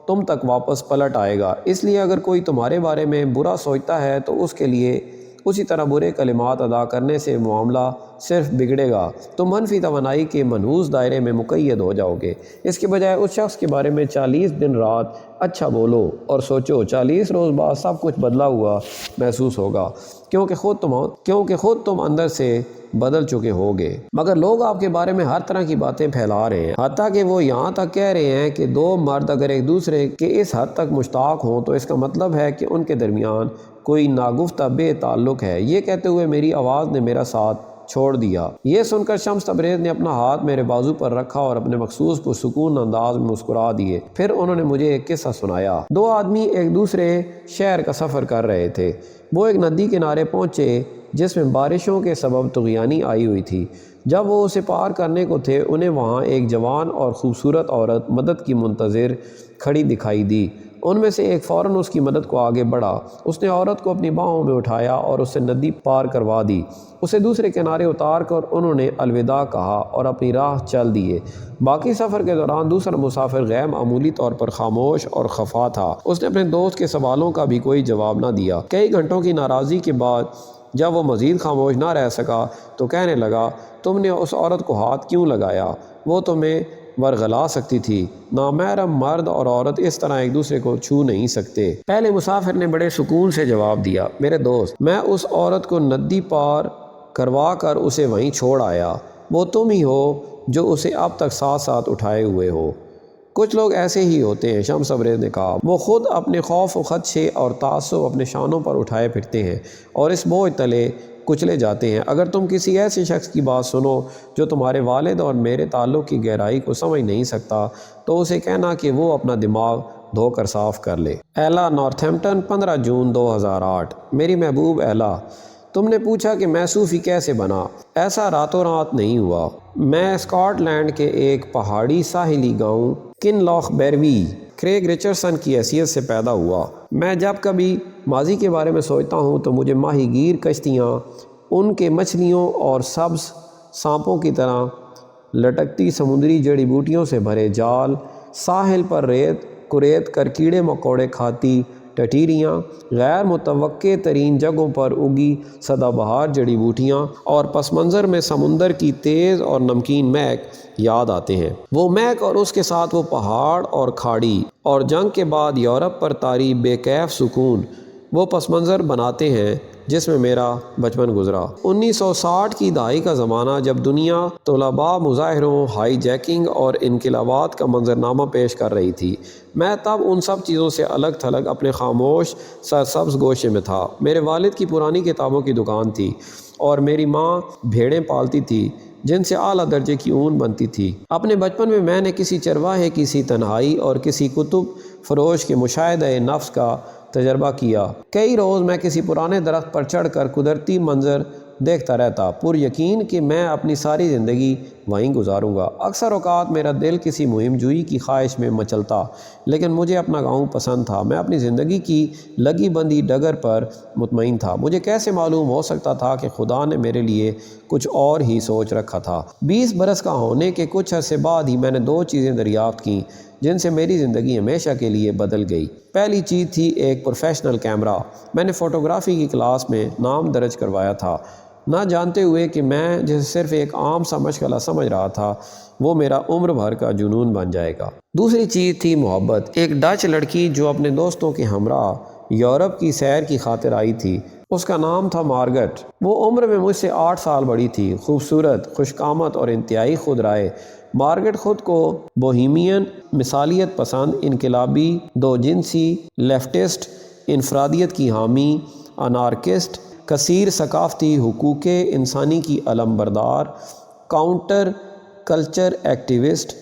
تم تک واپس پلٹ آئے گا۔ اس لیے اگر کوئی تمہارے بارے میں برا سوچتا ہے تو اس کے لیے اسی طرح برے کلمات ادا کرنے سے معاملہ صرف بگڑے گا۔ تم منفی توانائی کے منحوس دائرے میں مقید ہو جاؤ گے۔ اس کے بجائے اس شخص کے بارے میں 40 دن رات اچھا بولو اور سوچو، 40 روز بعد سب کچھ بدلا ہوا محسوس ہوگا، کیونکہ خود تم اندر سے بدل چکے ہوگے۔ مگر لوگ آپ کے بارے میں ہر طرح کی باتیں پھیلا رہے ہیں، حتیٰ کہ وہ یہاں تک کہہ رہے ہیں کہ دو مرد اگر ایک دوسرے کے اس حد تک مشتاق ہوں تو اس کا مطلب ہے کہ ان کے درمیان کوئی ناگفتہ بے تعلق ہے۔ یہ کہتے ہوئے میری آواز نے میرا ساتھ چھوڑ دیا۔ یہ سن کر شمس تبریز نے اپنا ہاتھ میرے بازو پر رکھا اور اپنے مخصوص پرسکون انداز میں مسکرا دیے۔ پھر انہوں نے مجھے ایک قصہ سنایا۔ دو آدمی ایک دوسرے شہر کا سفر کر رہے تھے۔ وہ ایک ندی کنارے پہنچے جس میں بارشوں کے سبب طغیانی آئی ہوئی تھی۔ جب وہ اسے پار کرنے کو تھے، انہیں وہاں ایک جوان اور خوبصورت عورت مدد کی منتظر کھڑی دکھائی دی۔ ان میں سے ایک فوراً اس کی مدد کو آگے بڑھا۔ اس نے عورت کو اپنی باہوں میں اٹھایا اور اسے ندی پار کروا دی۔ اسے دوسرے کنارے اتار کر انہوں نے الوداع کہا اور اپنی راہ چل دیے۔ باقی سفر کے دوران دوسرا مسافر غیر معمولی طور پر خاموش اور خفا تھا۔ اس نے اپنے دوست کے سوالوں کا بھی کوئی جواب نہ دیا۔ کئی گھنٹوں کی ناراضی کے بعد جب وہ مزید خاموش نہ رہ سکا تو کہنے لگا، تم نے اس عورت کو ہاتھ کیوں لگایا؟ وہ تمہیں ورغلا سکتی تھی۔ نامحرم مرد اور عورت اس طرح ایک دوسرے کو چھو نہیں سکتے۔ پہلے مسافر نے بڑے سکون سے جواب دیا، میرے دوست، میں اس عورت کو ندی پار کروا کر اسے وہیں چھوڑ آیا۔ وہ تم ہی ہو جو اسے اب تک ساتھ ساتھ اٹھائے ہوئے ہو۔ کچھ لوگ ایسے ہی ہوتے ہیں، شمس تبریز نے کہا۔ وہ خود اپنے خوف و خدشے اور تعصب اپنے شانوں پر اٹھائے پھرتے ہیں اور اس بوجھ تلے کچلے جاتے ہیں۔ اگر تم کسی ایسے شخص کی بات سنو جو تمہارے والد اور میرے تعلق کی گہرائی کو سمجھ نہیں سکتا تو اسے کہنا کہ وہ اپنا دماغ دھو کر صاف کر لے۔ ایلا نارتھمپٹن، 15 جون 2008۔ میری محبوب ایلا، تم نے پوچھا کہ میں صوفی کیسے بنا۔ ایسا راتوں رات نہیں ہوا۔ میں اسکاٹ لینڈ کے ایک پہاڑی ساحلی گاؤں کنلاخ بیروی کریگ رچرڈسن کی حیثیت سے پیدا ہوا۔ میں جب کبھی ماضی کے بارے میں سوچتا ہوں تو مجھے ماہی گیر کشتیاں، ان کے مچھلیوں اور سبز سانپوں کی طرح لٹکتی سمندری جڑی بوٹیوں سے بھرے جال، ساحل پر ریت کریت کر کیڑے مکوڑے کھاتی ٹٹیریاں، غیر متوقع ترین جگہوں پر اگی سدا بہار جڑی بوٹیاں اور پس منظر میں سمندر کی تیز اور نمکین مہک یاد آتے ہیں۔ وہ مہک اور اس کے ساتھ وہ پہاڑ اور کھاڑی اور جنگ کے بعد یورپ پر طاری بے کیف سکون وہ پس منظر بناتے ہیں جس میں میرا بچپن گزرا۔ 1960 کی دہائی کا زمانہ جب دنیا طلباء مظاہروں، ہائی جیکنگ اور انقلابات کا منظرنامہ پیش کر رہی تھی، میں تب ان سب چیزوں سے الگ تھلگ اپنے خاموش سرسبز گوشے میں تھا۔ میرے والد کی پرانی کتابوں کی دکان تھی اور میری ماں بھیڑیں پالتی تھی جن سے اعلیٰ درجے کی اون بنتی تھی۔ اپنے بچپن میں نے کسی چرواہے کی سی تنہائی اور کسی کتب فروش کے مشاہدہ نفس کا تجربہ کیا۔ کئی روز میں کسی پرانے درخت پر چڑھ کر قدرتی منظر دیکھتا رہتا، پر یقین کہ میں اپنی ساری زندگی وہیں گزاروں گا۔ اکثر اوقات میرا دل کسی مہم جوئی کی خواہش میں مچلتا، لیکن مجھے اپنا گاؤں پسند تھا۔ میں اپنی زندگی کی لگی بندی ڈگر پر مطمئن تھا۔ مجھے کیسے معلوم ہو سکتا تھا کہ خدا نے میرے لیے کچھ اور ہی سوچ رکھا تھا۔ 20 برس کا ہونے کے کچھ عرصے بعد ہی میں نے 2 چیزیں دریافت کیں جن سے میری زندگی ہمیشہ کے لیے بدل گئی۔ پہلی چیز تھی ایک پروفیشنل کیمرہ۔ میں نے فوٹوگرافی کی کلاس میں نام درج کروایا تھا، نہ جانتے ہوئے کہ میں جسے صرف ایک عام سا مشغلہ سمجھ رہا تھا وہ میرا عمر بھر کا جنون بن جائے گا۔ دوسری چیز تھی محبت۔ ایک ڈچ لڑکی جو اپنے دوستوں کے ہمراہ یورپ کی سیر کی خاطر آئی تھی، اس کا نام تھا مارگٹ۔ وہ عمر میں مجھ سے 8 سال بڑی تھی، خوبصورت، خوش قامت اور انتہائی خود رائے۔ مارگٹ خود کو بوہیمین، مثالیت پسند، انقلابی، دو جنسی، لیفٹسٹ، انفرادیت کی حامی، انارکسٹ، کثیر ثقافتی حقوق انسانی کی علم بردار، counter culture activist,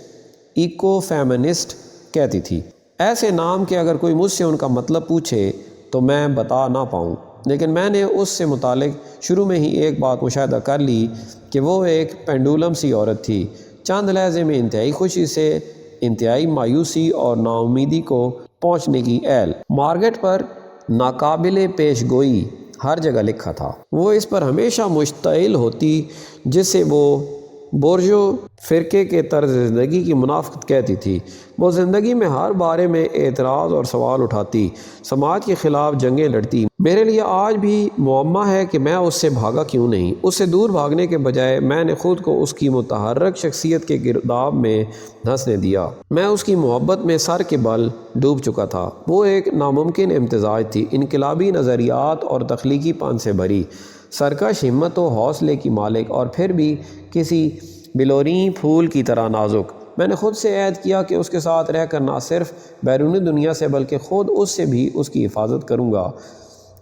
eco feminist کہتی تھی۔ ایسے نام کہ اگر کوئی مجھ سے ان کا مطلب پوچھے تو میں بتا نہ پاؤں، لیکن میں نے اس سے متعلق شروع میں ہی ایک بات مشاہدہ کر لی کہ وہ ایک پینڈولم سی عورت تھی، چند لہجے میں انتہائی خوشی سے انتہائی مایوسی اور ناامیدی کو پہنچنے کی اہل۔ مارگریٹ پر ناقابل پیش گوئی ہر جگہ لکھا تھا۔ وہ اس پر ہمیشہ مشتعل ہوتی جسے وہ بورژو فرقے کے طرز زندگی کی منافقت کہتی تھی۔ وہ زندگی میں ہر بارے میں اعتراض اور سوال اٹھاتی، سماج کے خلاف جنگیں لڑتی۔ میرے لیے آج بھی معمہ ہے کہ میں اس سے بھاگا کیوں نہیں۔ اس سے دور بھاگنے کے بجائے میں نے خود کو اس کی متحرک شخصیت کے گرداب میں دھنسنے دیا۔ میں اس کی محبت میں سر کے بل ڈوب چکا تھا۔ وہ ایک ناممکن امتزاج تھی، انقلابی نظریات اور تخلیقی پن سے بھری، سرکش ہمت و حوصلے کی مالک، اور پھر بھی کسی بلوریں پھول کی طرح نازک۔ میں نے خود سے عہد کیا کہ اس کے ساتھ رہ کر نہ صرف بیرونی دنیا سے بلکہ خود اس سے بھی اس کی حفاظت کروں گا۔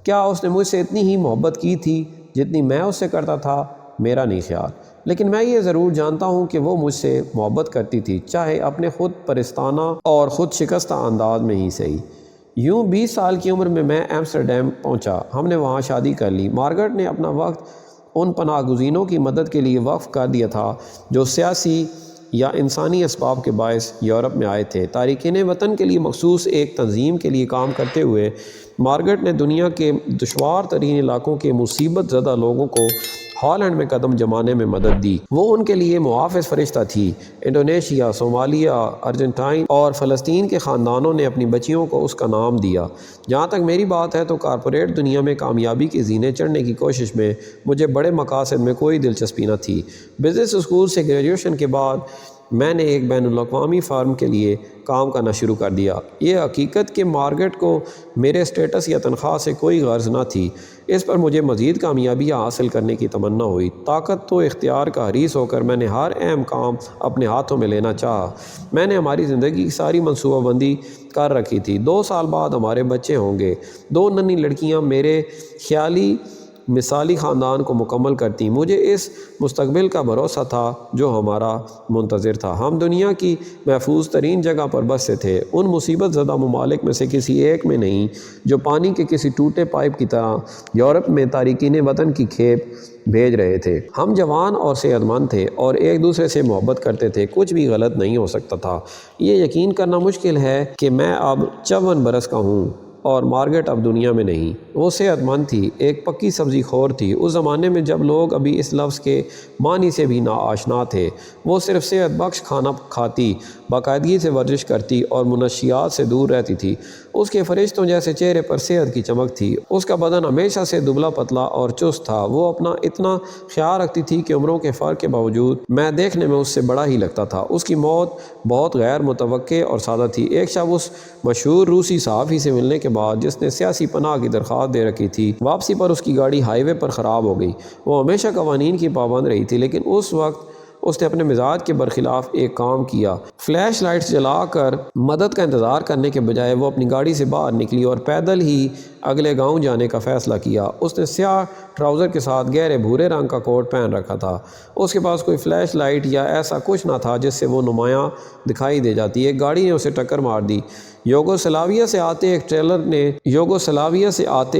کیا اس نے مجھ سے اتنی ہی محبت کی تھی جتنی میں اس سے کرتا تھا؟ میرا نہیں خیال، لیکن میں یہ ضرور جانتا ہوں کہ وہ مجھ سے محبت کرتی تھی، چاہے اپنے خود پرستانہ اور خود شکستہ انداز میں ہی صحیح۔ یوں 20 سال کی عمر میں ایمسٹرڈیم پہنچا۔ ہم نے وہاں شادی کر لی۔ مارگریٹ نے اپنا وقت ان پناہ گزینوں کی مدد کے لیے وقف کر دیا تھا جو سیاسی یا انسانی اسباب کے باعث یورپ میں آئے تھے۔ تارکین وطن کے لیے مخصوص ایک تنظیم کے لیے کام کرتے ہوئے مارگریٹ نے دنیا کے دشوار ترین علاقوں کے مصیبت زدہ لوگوں کو ہالینڈ میں قدم جمانے میں مدد دی۔ وہ ان کے لیے محافظ فرشتہ تھی۔ انڈونیشیا، صومالیہ، ارجنٹائن اور فلسطین کے خاندانوں نے اپنی بچیوں کو اس کا نام دیا۔ جہاں تک میری بات ہے تو کارپوریٹ دنیا میں کامیابی کی زینے چڑھنے کی کوشش میں مجھے بڑے مقاصد میں کوئی دلچسپی نہ تھی۔ بزنس اسکول سے گریجویشن کے بعد میں نے ایک بین الاقوامی فرم کے لیے کام کرنا شروع کر دیا۔ یہ حقیقت کہ مارگریٹ کو میرے اسٹیٹس یا تنخواہ سے کوئی غرض نہ تھی، اس پر مجھے مزید کامیابیاں حاصل کرنے کی تمنا ہوئی۔ طاقت و اختیار کا حریص ہو کر میں نے ہر اہم کام اپنے ہاتھوں میں لینا چاہا۔ میں نے ہماری زندگی کی ساری منصوبہ بندی کر رکھی تھی۔ 2 سال بعد ہمارے بچے ہوں گے۔ 2 ننھی لڑکیاں میرے خیالی مثالی خاندان کو مکمل کرتی۔ مجھے اس مستقبل کا بھروسہ تھا جو ہمارا منتظر تھا۔ ہم دنیا کی محفوظ ترین جگہ پر بسے تھے، ان مصیبت زدہ ممالک میں سے کسی ایک میں نہیں جو پانی کے کسی ٹوٹے پائپ کی طرح یورپ میں تارکین وطن کی کھیپ بھیج رہے تھے۔ ہم جوان اور صحت مند تھے اور ایک دوسرے سے محبت کرتے تھے۔ کچھ بھی غلط نہیں ہو سکتا تھا۔ یہ یقین کرنا مشکل ہے کہ میں اب 54 برس کا ہوں اور مارگریٹ اب دنیا میں نہیں۔ وہ صحت مند تھی، ایک پکی سبزی خور تھی۔ اس زمانے میں جب لوگ ابھی اس لفظ کے معنی سے بھی ناآشنا تھے، وہ صرف صحت بخش کھانا کھاتی، باقاعدگی سے ورزش کرتی اور منشیات سے دور رہتی تھی۔ اس کے فرشتوں جیسے چہرے پر صحت کی چمک تھی۔ اس کا بدن ہمیشہ سے دبلا پتلا اور چست تھا۔ وہ اپنا اتنا خیال رکھتی تھی کہ عمروں کے فرق کے باوجود میں دیکھنے میں اس سے بڑا ہی لگتا تھا۔ اس کی موت بہت غیر متوقع اور سادہ تھی۔ ایک شب اس مشہور روسی صحافی سے ملنے کے بعد جس نے سیاسی پناہ کی درخواست دے رکھی تھی، واپسی پر اس کی گاڑی ہائی وے پر خراب ہو گئی۔ وہ ہمیشہ قوانین کی پابند رہی تھی، لیکن اس وقت اس نے اپنے مزاج کے برخلاف ایک کام کیا۔ فلیش لائٹس جلا کر مدد کا انتظار کرنے کے بجائے وہ اپنی گاڑی سے باہر نکلی اور پیدل ہی اگلے گاؤں جانے کا فیصلہ کیا۔ اس نے سیاہ ٹراؤزر کے ساتھ گہرے بھورے رنگ کا کوٹ پہن رکھا تھا۔ اس کے پاس کوئی فلیش لائٹ یا ایسا کچھ نہ تھا جس سے وہ نمایاں دکھائی دے جاتی۔ ایک گاڑی نے اسے ٹکر مار دی۔ یوگوسلاویہ سے آتے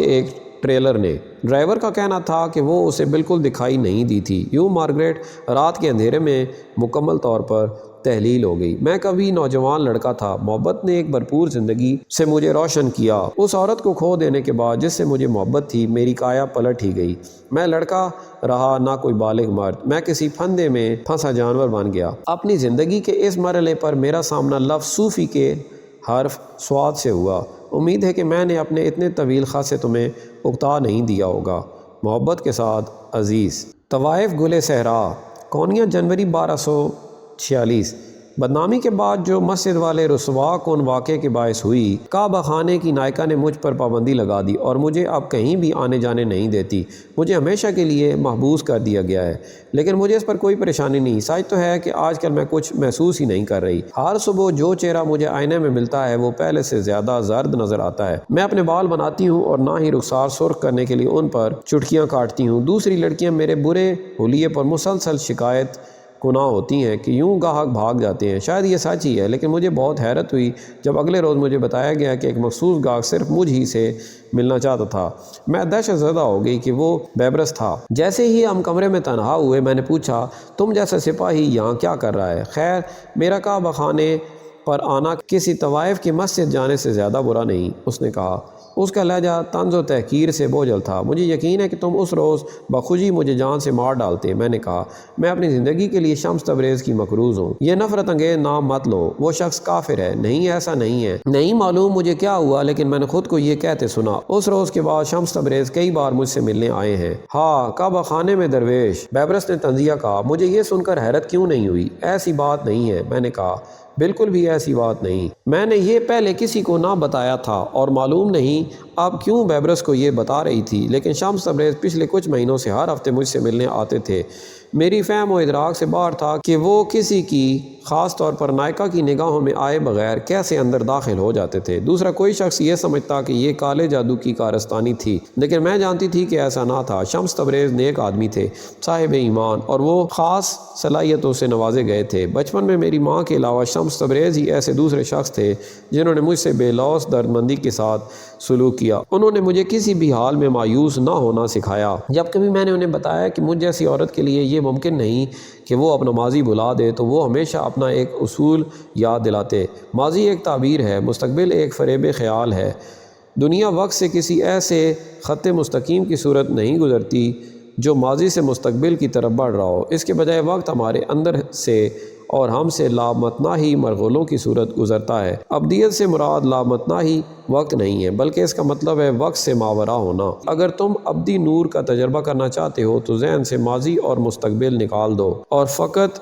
ایک ٹریلر نے ڈرائیور کا کہنا تھا کہ وہ اسے بالکل دکھائی نہیں دی تھی۔ یوں مارگریٹ رات کے اندھیرے میں مکمل طور پر تحلیل ہو گئی۔ میں کبھی نوجوان لڑکا تھا۔ محبت نے ایک بھرپور زندگی سے مجھے روشن کیا۔ اس عورت کو کھو دینے کے بعد جس سے مجھے محبت تھی، میری کایا پلٹ ہی گئی۔ میں لڑکا رہا نہ کوئی بالغ مرد، میں کسی پھندے میں پھنسا جانور بن گیا۔ اپنی زندگی کے اس مرحلے پر میرا سامنا لفظ صوفی کے حرف سواد سے ہوا۔ امید ہے کہ میں نے اپنے اتنے طویل خط سے تمہیں اکتا نہیں دیا ہوگا۔ محبت کے ساتھ عزیز۔ طوائف گل صحرا، کونیا، جنوری 1246۔ بدنامی کے بعد جو مسجد والے رسوا کن واقعے کے باعث ہوئی، کعبہ خانے کی نائکہ نے مجھ پر پابندی لگا دی اور مجھے اب کہیں بھی آنے جانے نہیں دیتی۔ مجھے ہمیشہ کے لیے محبوس کر دیا گیا ہے، لیکن مجھے اس پر کوئی پریشانی نہیں۔ سچ تو ہے کہ آج کل میں کچھ محسوس ہی نہیں کر رہی۔ ہر صبح جو چہرہ مجھے آئینے میں ملتا ہے وہ پہلے سے زیادہ زرد نظر آتا ہے۔ میں اپنے بال بناتی ہوں اور نہ ہی رخسار سرخ کرنے کے لیے ان پر چٹکیاں کاٹتی ہوں۔ دوسری لڑکیاں میرے برے حلیے پر مسلسل شکایت گناہ ہوتی ہیں کہ یوں گاہک بھاگ جاتے ہیں۔ شاید یہ سچ ہی ہے، لیکن مجھے بہت حیرت ہوئی جب اگلے روز مجھے بتایا گیا کہ ایک مخصوص گاہک صرف مجھ ہی سے ملنا چاہتا تھا۔ میں دہشت زدہ ہو گئی کہ وہ بیبرس تھا۔ جیسے ہی ہم کمرے میں تنہا ہوئے میں نے پوچھا، تم جیسا سپاہی یہاں کیا کر رہا ہے؟ خیر، میرا کعبہ خانے پر آنا کسی طوائف کی مسجد جانے سے زیادہ برا نہیں، اس نے کہا۔ اس کا لہجہ طنز و تحقیر سے بوجھل تھا۔ مجھے یقین ہے کہ تم اس روز بخوشی مجھے جان سے مار ڈالتے۔ میں نے کہا، میں اپنی زندگی کے لیے شمس تبریز کی مقروض ہوں۔ یہ نفرت انگیز نام مت لو، وہ شخص کافر ہے۔ نہیں، ایسا نہیں ہے۔ نہیں معلوم مجھے کیا ہوا، لیکن میں نے خود کو یہ کہتے سنا۔ اس روز کے بعد شمس تبریز کئی بار مجھ سے ملنے آئے ہیں۔ ہاں، کعبہ خانے میں درویش، بیبرس نے طنزیہ کہا۔ مجھے یہ سن کر حیرت کیوں نہیں ہوئی؟ ایسی بات نہیں ہے، میں نے کہا۔ بالکل بھی ایسی بات نہیں۔ میں نے یہ پہلے کسی کو نہ بتایا تھا اور معلوم نہیں اب کیوں بیبرس کو یہ بتا رہی تھی، لیکن شمس تبریز پچھلے کچھ مہینوں سے ہر ہفتے مجھ سے ملنے آتے تھے۔ میری فہم و ادراک سے باہر تھا کہ وہ کسی کی، خاص طور پر نائکہ کی نگاہوں میں آئے بغیر کیسے اندر داخل ہو جاتے تھے۔ دوسرا کوئی شخص یہ سمجھتا کہ یہ کالے جادو کی کارستانی تھی، لیکن میں جانتی تھی کہ ایسا نہ تھا۔ شمس تبریز نیک آدمی تھے، صاحب ایمان، اور وہ خاص صلاحیتوں سے نوازے گئے تھے۔ بچپن میں میری ماں کے علاوہ شمس تبریز ہی ایسے دوسرے شخص تھے جنہوں نے مجھ سے بے لوث دردمندی کے ساتھ سلوک کیا۔ انہوں نے مجھے کسی بھی حال میں مایوس نہ ہونا سکھایا۔ جب کبھی میں نے انہیں بتایا کہ مجھ جیسی عورت کے لیے یہ ممکن نہیں کہ وہ اپنا ماضی بھلا دے، تو وہ ہمیشہ اپنا ایک اصول یاد دلاتے۔ ماضی ایک تعبیر ہے، مستقبل ایک فریب خیال ہے۔ دنیا وقت سے کسی ایسے خط مستقیم کی صورت نہیں گزرتی جو ماضی سے مستقبل کی طرف بڑھ رہا ہو۔ اس کے بجائے وقت ہمارے اندر سے اور ہم سے لامتناہی مرغلوں کی صورت گزرتا ہے۔ ابدیت سے مراد لامتناہی وقت نہیں ہے، بلکہ اس کا مطلب ہے وقت سے ماورا ہونا۔ اگر تم ابدی نور کا تجربہ کرنا چاہتے ہو تو ذہن سے ماضی اور مستقبل نکال دو اور فقط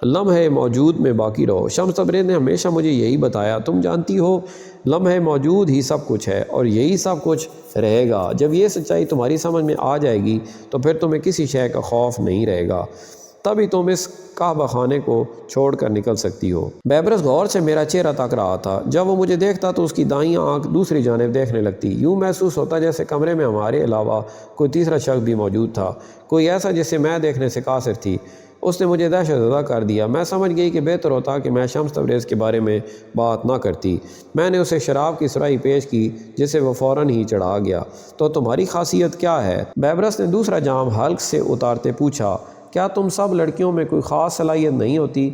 لمحے موجود میں باقی رہو۔ شمس تبریز نے ہمیشہ مجھے یہی بتایا، تم جانتی ہو لمحے موجود ہی سب کچھ ہے اور یہی سب کچھ رہے گا۔ جب یہ سچائی تمہاری سمجھ میں آ جائے گی تو پھر تمہیں کسی شے کا خوف نہیں رہے گا، تبھی تم اس کعبہ خانے کو چھوڑ کر نکل سکتی ہو۔ بیبرس غور سے میرا چہرہ تک رہا تھا۔ جب وہ مجھے دیکھتا تو اس کی دائیں آنکھ دوسری جانب دیکھنے لگتی۔ یوں محسوس ہوتا جیسے کمرے میں ہمارے علاوہ کوئی تیسرا شخص بھی موجود تھا، کوئی ایسا جسے میں دیکھنے سے قاصر تھی۔ اس نے مجھے دہشت زدہ کر دیا۔ میں سمجھ گئی کہ بہتر ہوتا کہ میں شمس تبریز کے بارے میں بات نہ کرتی۔ میں نے اسے شراب کی سرائی پیش کی جسے وہ فوراً ہی چڑھا گیا۔ تو تمہاری خاصیت کیا ہے؟ بیبرس نے دوسرا جام حلق سے اتارتے پوچھا۔ کیا تم سب لڑکیوں میں کوئی خاص صلاحیت نہیں ہوتی؟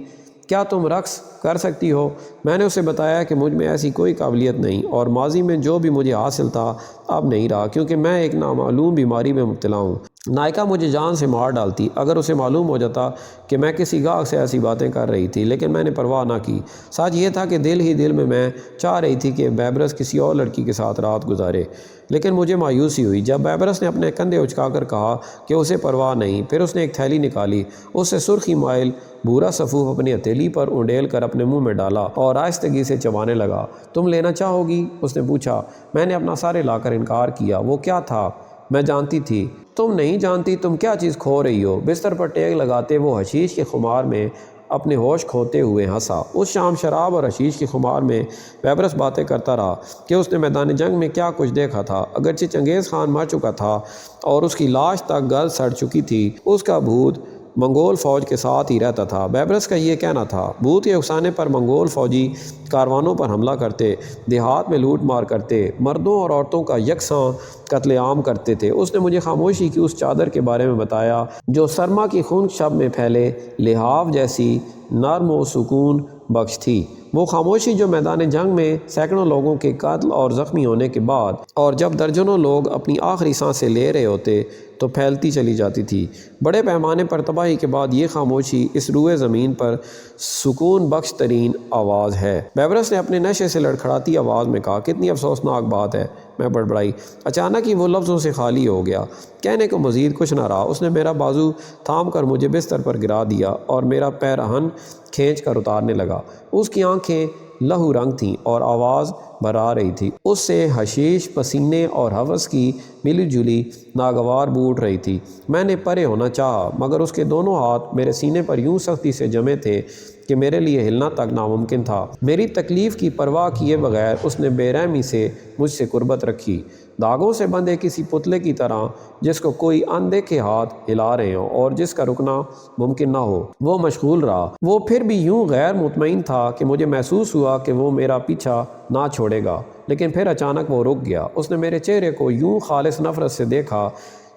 کیا تم رقص کر سکتی ہو؟ میں نے اسے بتایا کہ مجھ میں ایسی کوئی قابلیت نہیں، اور ماضی میں جو بھی مجھے حاصل تھا اب نہیں رہا، کیونکہ میں ایک نامعلوم بیماری میں مبتلا ہوں۔ نائکہ مجھے جان سے مار ڈالتی اگر اسے معلوم ہو جاتا کہ میں کسی گاہک سے ایسی باتیں کر رہی تھی، لیکن میں نے پرواہ نہ کی۔ سچ یہ تھا کہ دل ہی دل میں چاہ رہی تھی کہ بیبرس کسی اور لڑکی کے ساتھ رات گزارے، لیکن مجھے مایوسی ہوئی جب بیبرس نے اپنے کندھے اچکا کر کہا کہ اسے پرواہ نہیں۔ پھر اس نے ایک تھیلی نکالی، اس سے سرخی مائل بھورا سفوف اپنی ہتھیلی پر انڈیل کر اپنے منہ میں ڈالا اور آہستگی سے چبانے لگا۔ تم لینا چاہو گی؟ اس نے پوچھا۔ میں نے اپنا سر ہلا کر انکار کیا۔ وہ کیا تھا؟ میں جانتی تھی۔ تم نہیں جانتی تم کیا چیز کھو رہی ہو۔ بستر پر ٹیک لگاتے وہ حشیش کے خمار میں اپنے ہوش کھوتے ہوئے ہنسا۔ اس شام شراب اور حشیش کے خمار میں بیبرس باتیں کرتا رہا کہ اس نے میدان جنگ میں کیا کچھ دیکھا تھا۔ اگرچہ چنگیز خان مر چکا تھا اور اس کی لاش تک گل سڑ چکی تھی، اس کا بھوت منگول فوج کے ساتھ ہی رہتا تھا۔ بیبرس کا یہ کہنا تھا، بھوت کے اکسانے پر منگول فوجی کاروانوں پر حملہ کرتے، دیہات میں لوٹ مار کرتے، مردوں اور عورتوں کا یکساں قتل عام کرتے تھے۔ اس نے مجھے خاموشی کی اس چادر کے بارے میں بتایا جو سرما کی خنک شب میں پھیلے لحاف جیسی نرم و سکون بخش تھی۔ وہ خاموشی جو میدان جنگ میں سینکڑوں لوگوں کے قتل اور زخمی ہونے کے بعد اور جب درجنوں لوگ اپنی آخری سانسیں لے رہے ہوتے تو پھیلتی چلی جاتی تھی۔ بڑے پیمانے پر تباہی کے بعد یہ خاموشی اس روئے زمین پر سکون بخش ترین آواز ہے۔ بیبرس نے اپنے نشے سے لڑکھڑاتی آواز میں کہا، کتنی افسوسناک بات ہے۔ میں بڑبڑائی۔ اچانک ہی وہ لفظوں سے خالی ہو گیا، کہنے کو مزید کچھ نہ رہا۔ اس نے میرا بازو تھام کر مجھے بستر پر گرا دیا اور میرا پیرہن کھینچ کر اتارنے لگا۔ اس کی آنکھیں لہو رنگ تھیں اور آواز بھرا رہی تھی۔ اس سے حشیش، پسینے اور ہوس کی ملی جلی ناگوار بو اٹھ رہی تھی۔ میں نے پرے ہونا چاہا، مگر اس کے دونوں ہاتھ میرے سینے پر یوں سختی سے جمے تھے کہ میرے لیے ہلنا تک ناممکن تھا۔ میری تکلیف کی پرواہ کیے بغیر اس نے بے رحمی سے مجھ سے قربت رکھی، داغوں سے بندھے کسی پتلے کی طرح جس کو کوئی اندیکھے ہاتھ ہلا رہے ہوں اور جس کا رکنا ممکن نہ ہو۔ وہ مشغول رہا۔ وہ پھر بھی یوں غیر مطمئن تھا کہ مجھے محسوس ہوا کہ وہ میرا پیچھا نہ چھوڑے گا، لیکن پھر اچانک وہ رک گیا۔ اس نے میرے چہرے کو یوں خالص نفرت سے دیکھا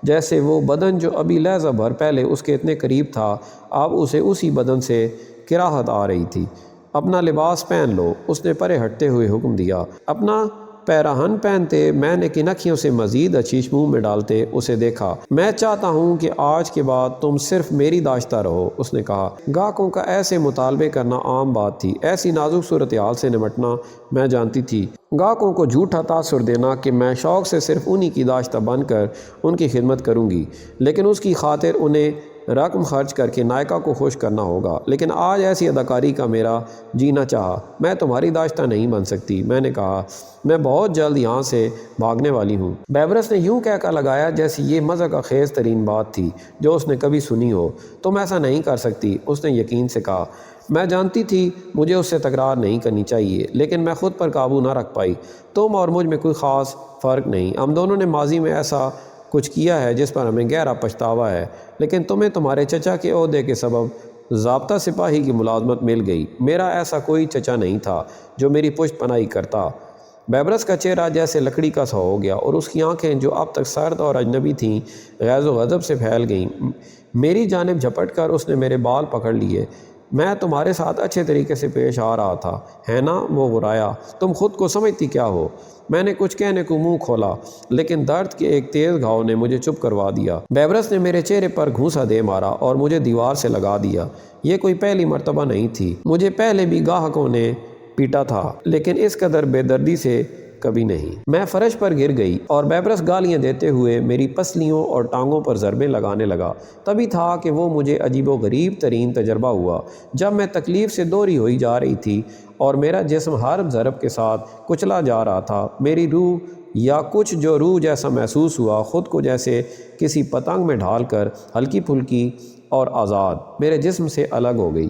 جیسے وہ بدن جو ابھی لحظہ بھر پہلے اس کے اتنے قریب تھا، اب اسے اسی بدن سے کراہت آ رہی تھی۔ اپنا لباس پہن لو، اس نے پرے ہٹتے ہوئے حکم دیا۔ اپنا پیراہن پہنتے میں نے کنکھیوں سے مزید عشیش منہ میں ڈالتے اسے دیکھا۔ میں چاہتا ہوں کہ آج کے بعد تم صرف میری داشتہ رہو، اس نے کہا۔ گاہکوں کا ایسے مطالبے کرنا عام بات تھی، ایسی نازک صورتحال سے نمٹنا میں جانتی تھی۔ گاہکوں کو جھوٹا تاثر دینا کہ میں شوق سے صرف انہی کی داشتہ بن کر ان کی خدمت کروں گی، لیکن اس کی خاطر انہیں رقم خرچ کر کے نائکہ کو خوش کرنا ہوگا۔ لیکن آج ایسی اداکاری کا میرا جینا چاہا۔ میں تمہاری داشتہ نہیں بن سکتی، میں نے کہا۔ میں بہت جلد یہاں سے بھاگنے والی ہوں۔ بیبرس نے یوں کہہ کر لگایا جیسے یہ مزاح خیز ترین بات تھی جو اس نے کبھی سنی ہو۔ تم ایسا نہیں کر سکتی، اس نے یقین سے کہا۔ میں جانتی تھی مجھے اس سے تکرار نہیں کرنی چاہیے، لیکن میں خود پر قابو نہ رکھ پائی۔ تم اور مجھ میں کوئی خاص فرق نہیں، ہم دونوں نے ماضی میں ایسا کچھ کیا ہے جس پر ہمیں گہرا پچھتاوا ہے، لیکن تمہیں تمہارے چچا کے عہدے کے سبب ضابطہ سپاہی کی ملازمت مل گئی۔ میرا ایسا کوئی چچا نہیں تھا جو میری پشت پناہی کرتا۔ بیبرس کا چہرہ جیسے لکڑی کا سا ہو گیا اور اس کی آنکھیں جو اب تک سرد اور اجنبی تھیں غیظ و غضب سے پھیل گئیں۔ میری جانب جھپٹ کر اس نے میرے بال پکڑ لیے۔ میں تمہارے ساتھ اچھے طریقے سے پیش آ رہا تھا، ہے نا؟ وہ غرایا۔ تم خود کو سمجھتی کیا ہو؟ میں نے کچھ کہنے کو منہ کھولا، لیکن درد کے ایک تیز گھاؤ نے مجھے چپ کروا دیا۔ بیبرس نے میرے چہرے پر گھونسا دے مارا اور مجھے دیوار سے لگا دیا۔ یہ کوئی پہلی مرتبہ نہیں تھی، مجھے پہلے بھی گاہکوں نے پیٹا تھا، لیکن اس قدر بے دردی سے کبھی نہیں۔ میں فرش پر گر گئی اور بیبرس گالیاں دیتے ہوئے میری پسلیوں اور ٹانگوں پر ضربیں لگانے لگا۔ تبھی تھا کہ وہ مجھے عجیب و غریب ترین تجربہ ہوا۔ جب میں تکلیف سے دوری ہوئی جا رہی تھی اور میرا جسم ہر ضرب کے ساتھ کچلا جا رہا تھا، میری روح یا کچھ جو روح جیسا محسوس ہوا، خود کو جیسے کسی پتنگ میں ڈھال کر ہلکی پھلکی اور آزاد میرے جسم سے الگ ہو گئی۔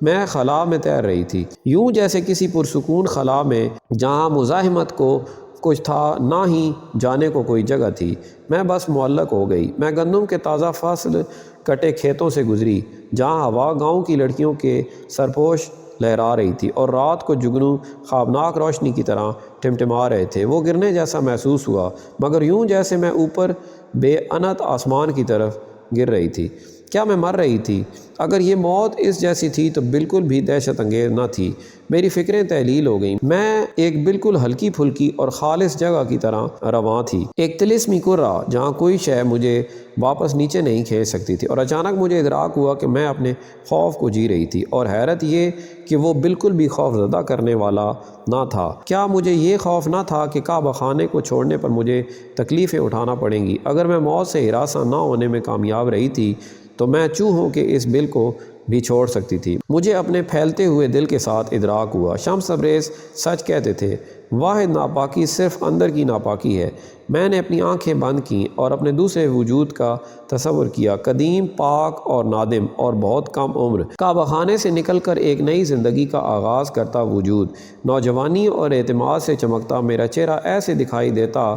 میں خلا میں تیر رہی تھی، یوں جیسے کسی پرسکون خلا میں جہاں مزاحمت کو کچھ تھا نہ ہی جانے کو کوئی جگہ تھی۔ میں بس معلق ہو گئی۔ میں گندم کے تازہ فصل کٹے کھیتوں سے گزری جہاں ہوا گاؤں کی لڑکیوں کے سرپوش لہرا رہی تھی اور رات کو جگنو خوابناک روشنی کی طرح ٹمٹما رہے تھے۔ وہ گرنے جیسا محسوس ہوا، مگر یوں جیسے میں اوپر بے انت آسمان کی طرف گر رہی تھی۔ کیا میں مر رہی تھی؟ اگر یہ موت اس جیسی تھی تو بالکل بھی دہشت انگیز نہ تھی۔ میری فکریں تحلیل ہو گئیں۔ میں ایک بالکل ہلکی پھلکی اور خالص جگہ کی طرح رواں تھی، ایک طلسمی کرہ جہاں کوئی شے مجھے واپس نیچے نہیں کھینچ سکتی تھی۔ اور اچانک مجھے ادراک ہوا کہ میں اپنے خوف کو جی رہی تھی، اور حیرت یہ کہ وہ بالکل بھی خوف زدہ کرنے والا نہ تھا۔ کیا مجھے یہ خوف نہ تھا کہ کعبہ خانے کو چھوڑنے پر مجھے تکلیفیں اٹھانا پڑیں گی؟ اگر میں موت سے ہراساں نہ ہونے میں کامیاب رہی تھی تو میں چوہوں کے اس بل کو بھی چھوڑ سکتی تھی۔ مجھے اپنے پھیلتے ہوئے دل کے ساتھ ادراک ہوا۔ شمس تبریز سچ کہتے تھے، واحد ناپاکی صرف اندر کی ناپاکی ہے۔ میں نے اپنی آنکھیں بند کیں اور اپنے دوسرے وجود کا تصور کیا، قدیم، پاک اور نادم اور بہت کم عمر، کعبہ خانے سے نکل کر ایک نئی زندگی کا آغاز کرتا وجود، نوجوانی اور اعتماد سے چمکتا میرا چہرہ ایسے دکھائی دیتا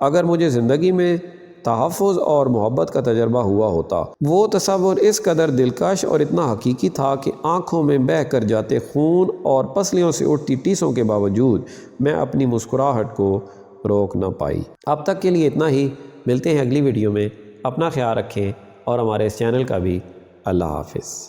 اگر مجھے زندگی میں تحفظ اور محبت کا تجربہ ہوا ہوتا۔ وہ تصور اس قدر دلکش اور اتنا حقیقی تھا کہ آنکھوں میں بہہ کر جاتے خون اور پسلیوں سے اٹھتی ٹیسوں کے باوجود میں اپنی مسکراہٹ کو روک نہ پائی۔ اب تک کے لیے اتنا ہی، ملتے ہیں اگلی ویڈیو میں۔ اپنا خیال رکھیں اور ہمارے اس چینل کا بھی۔ اللہ حافظ۔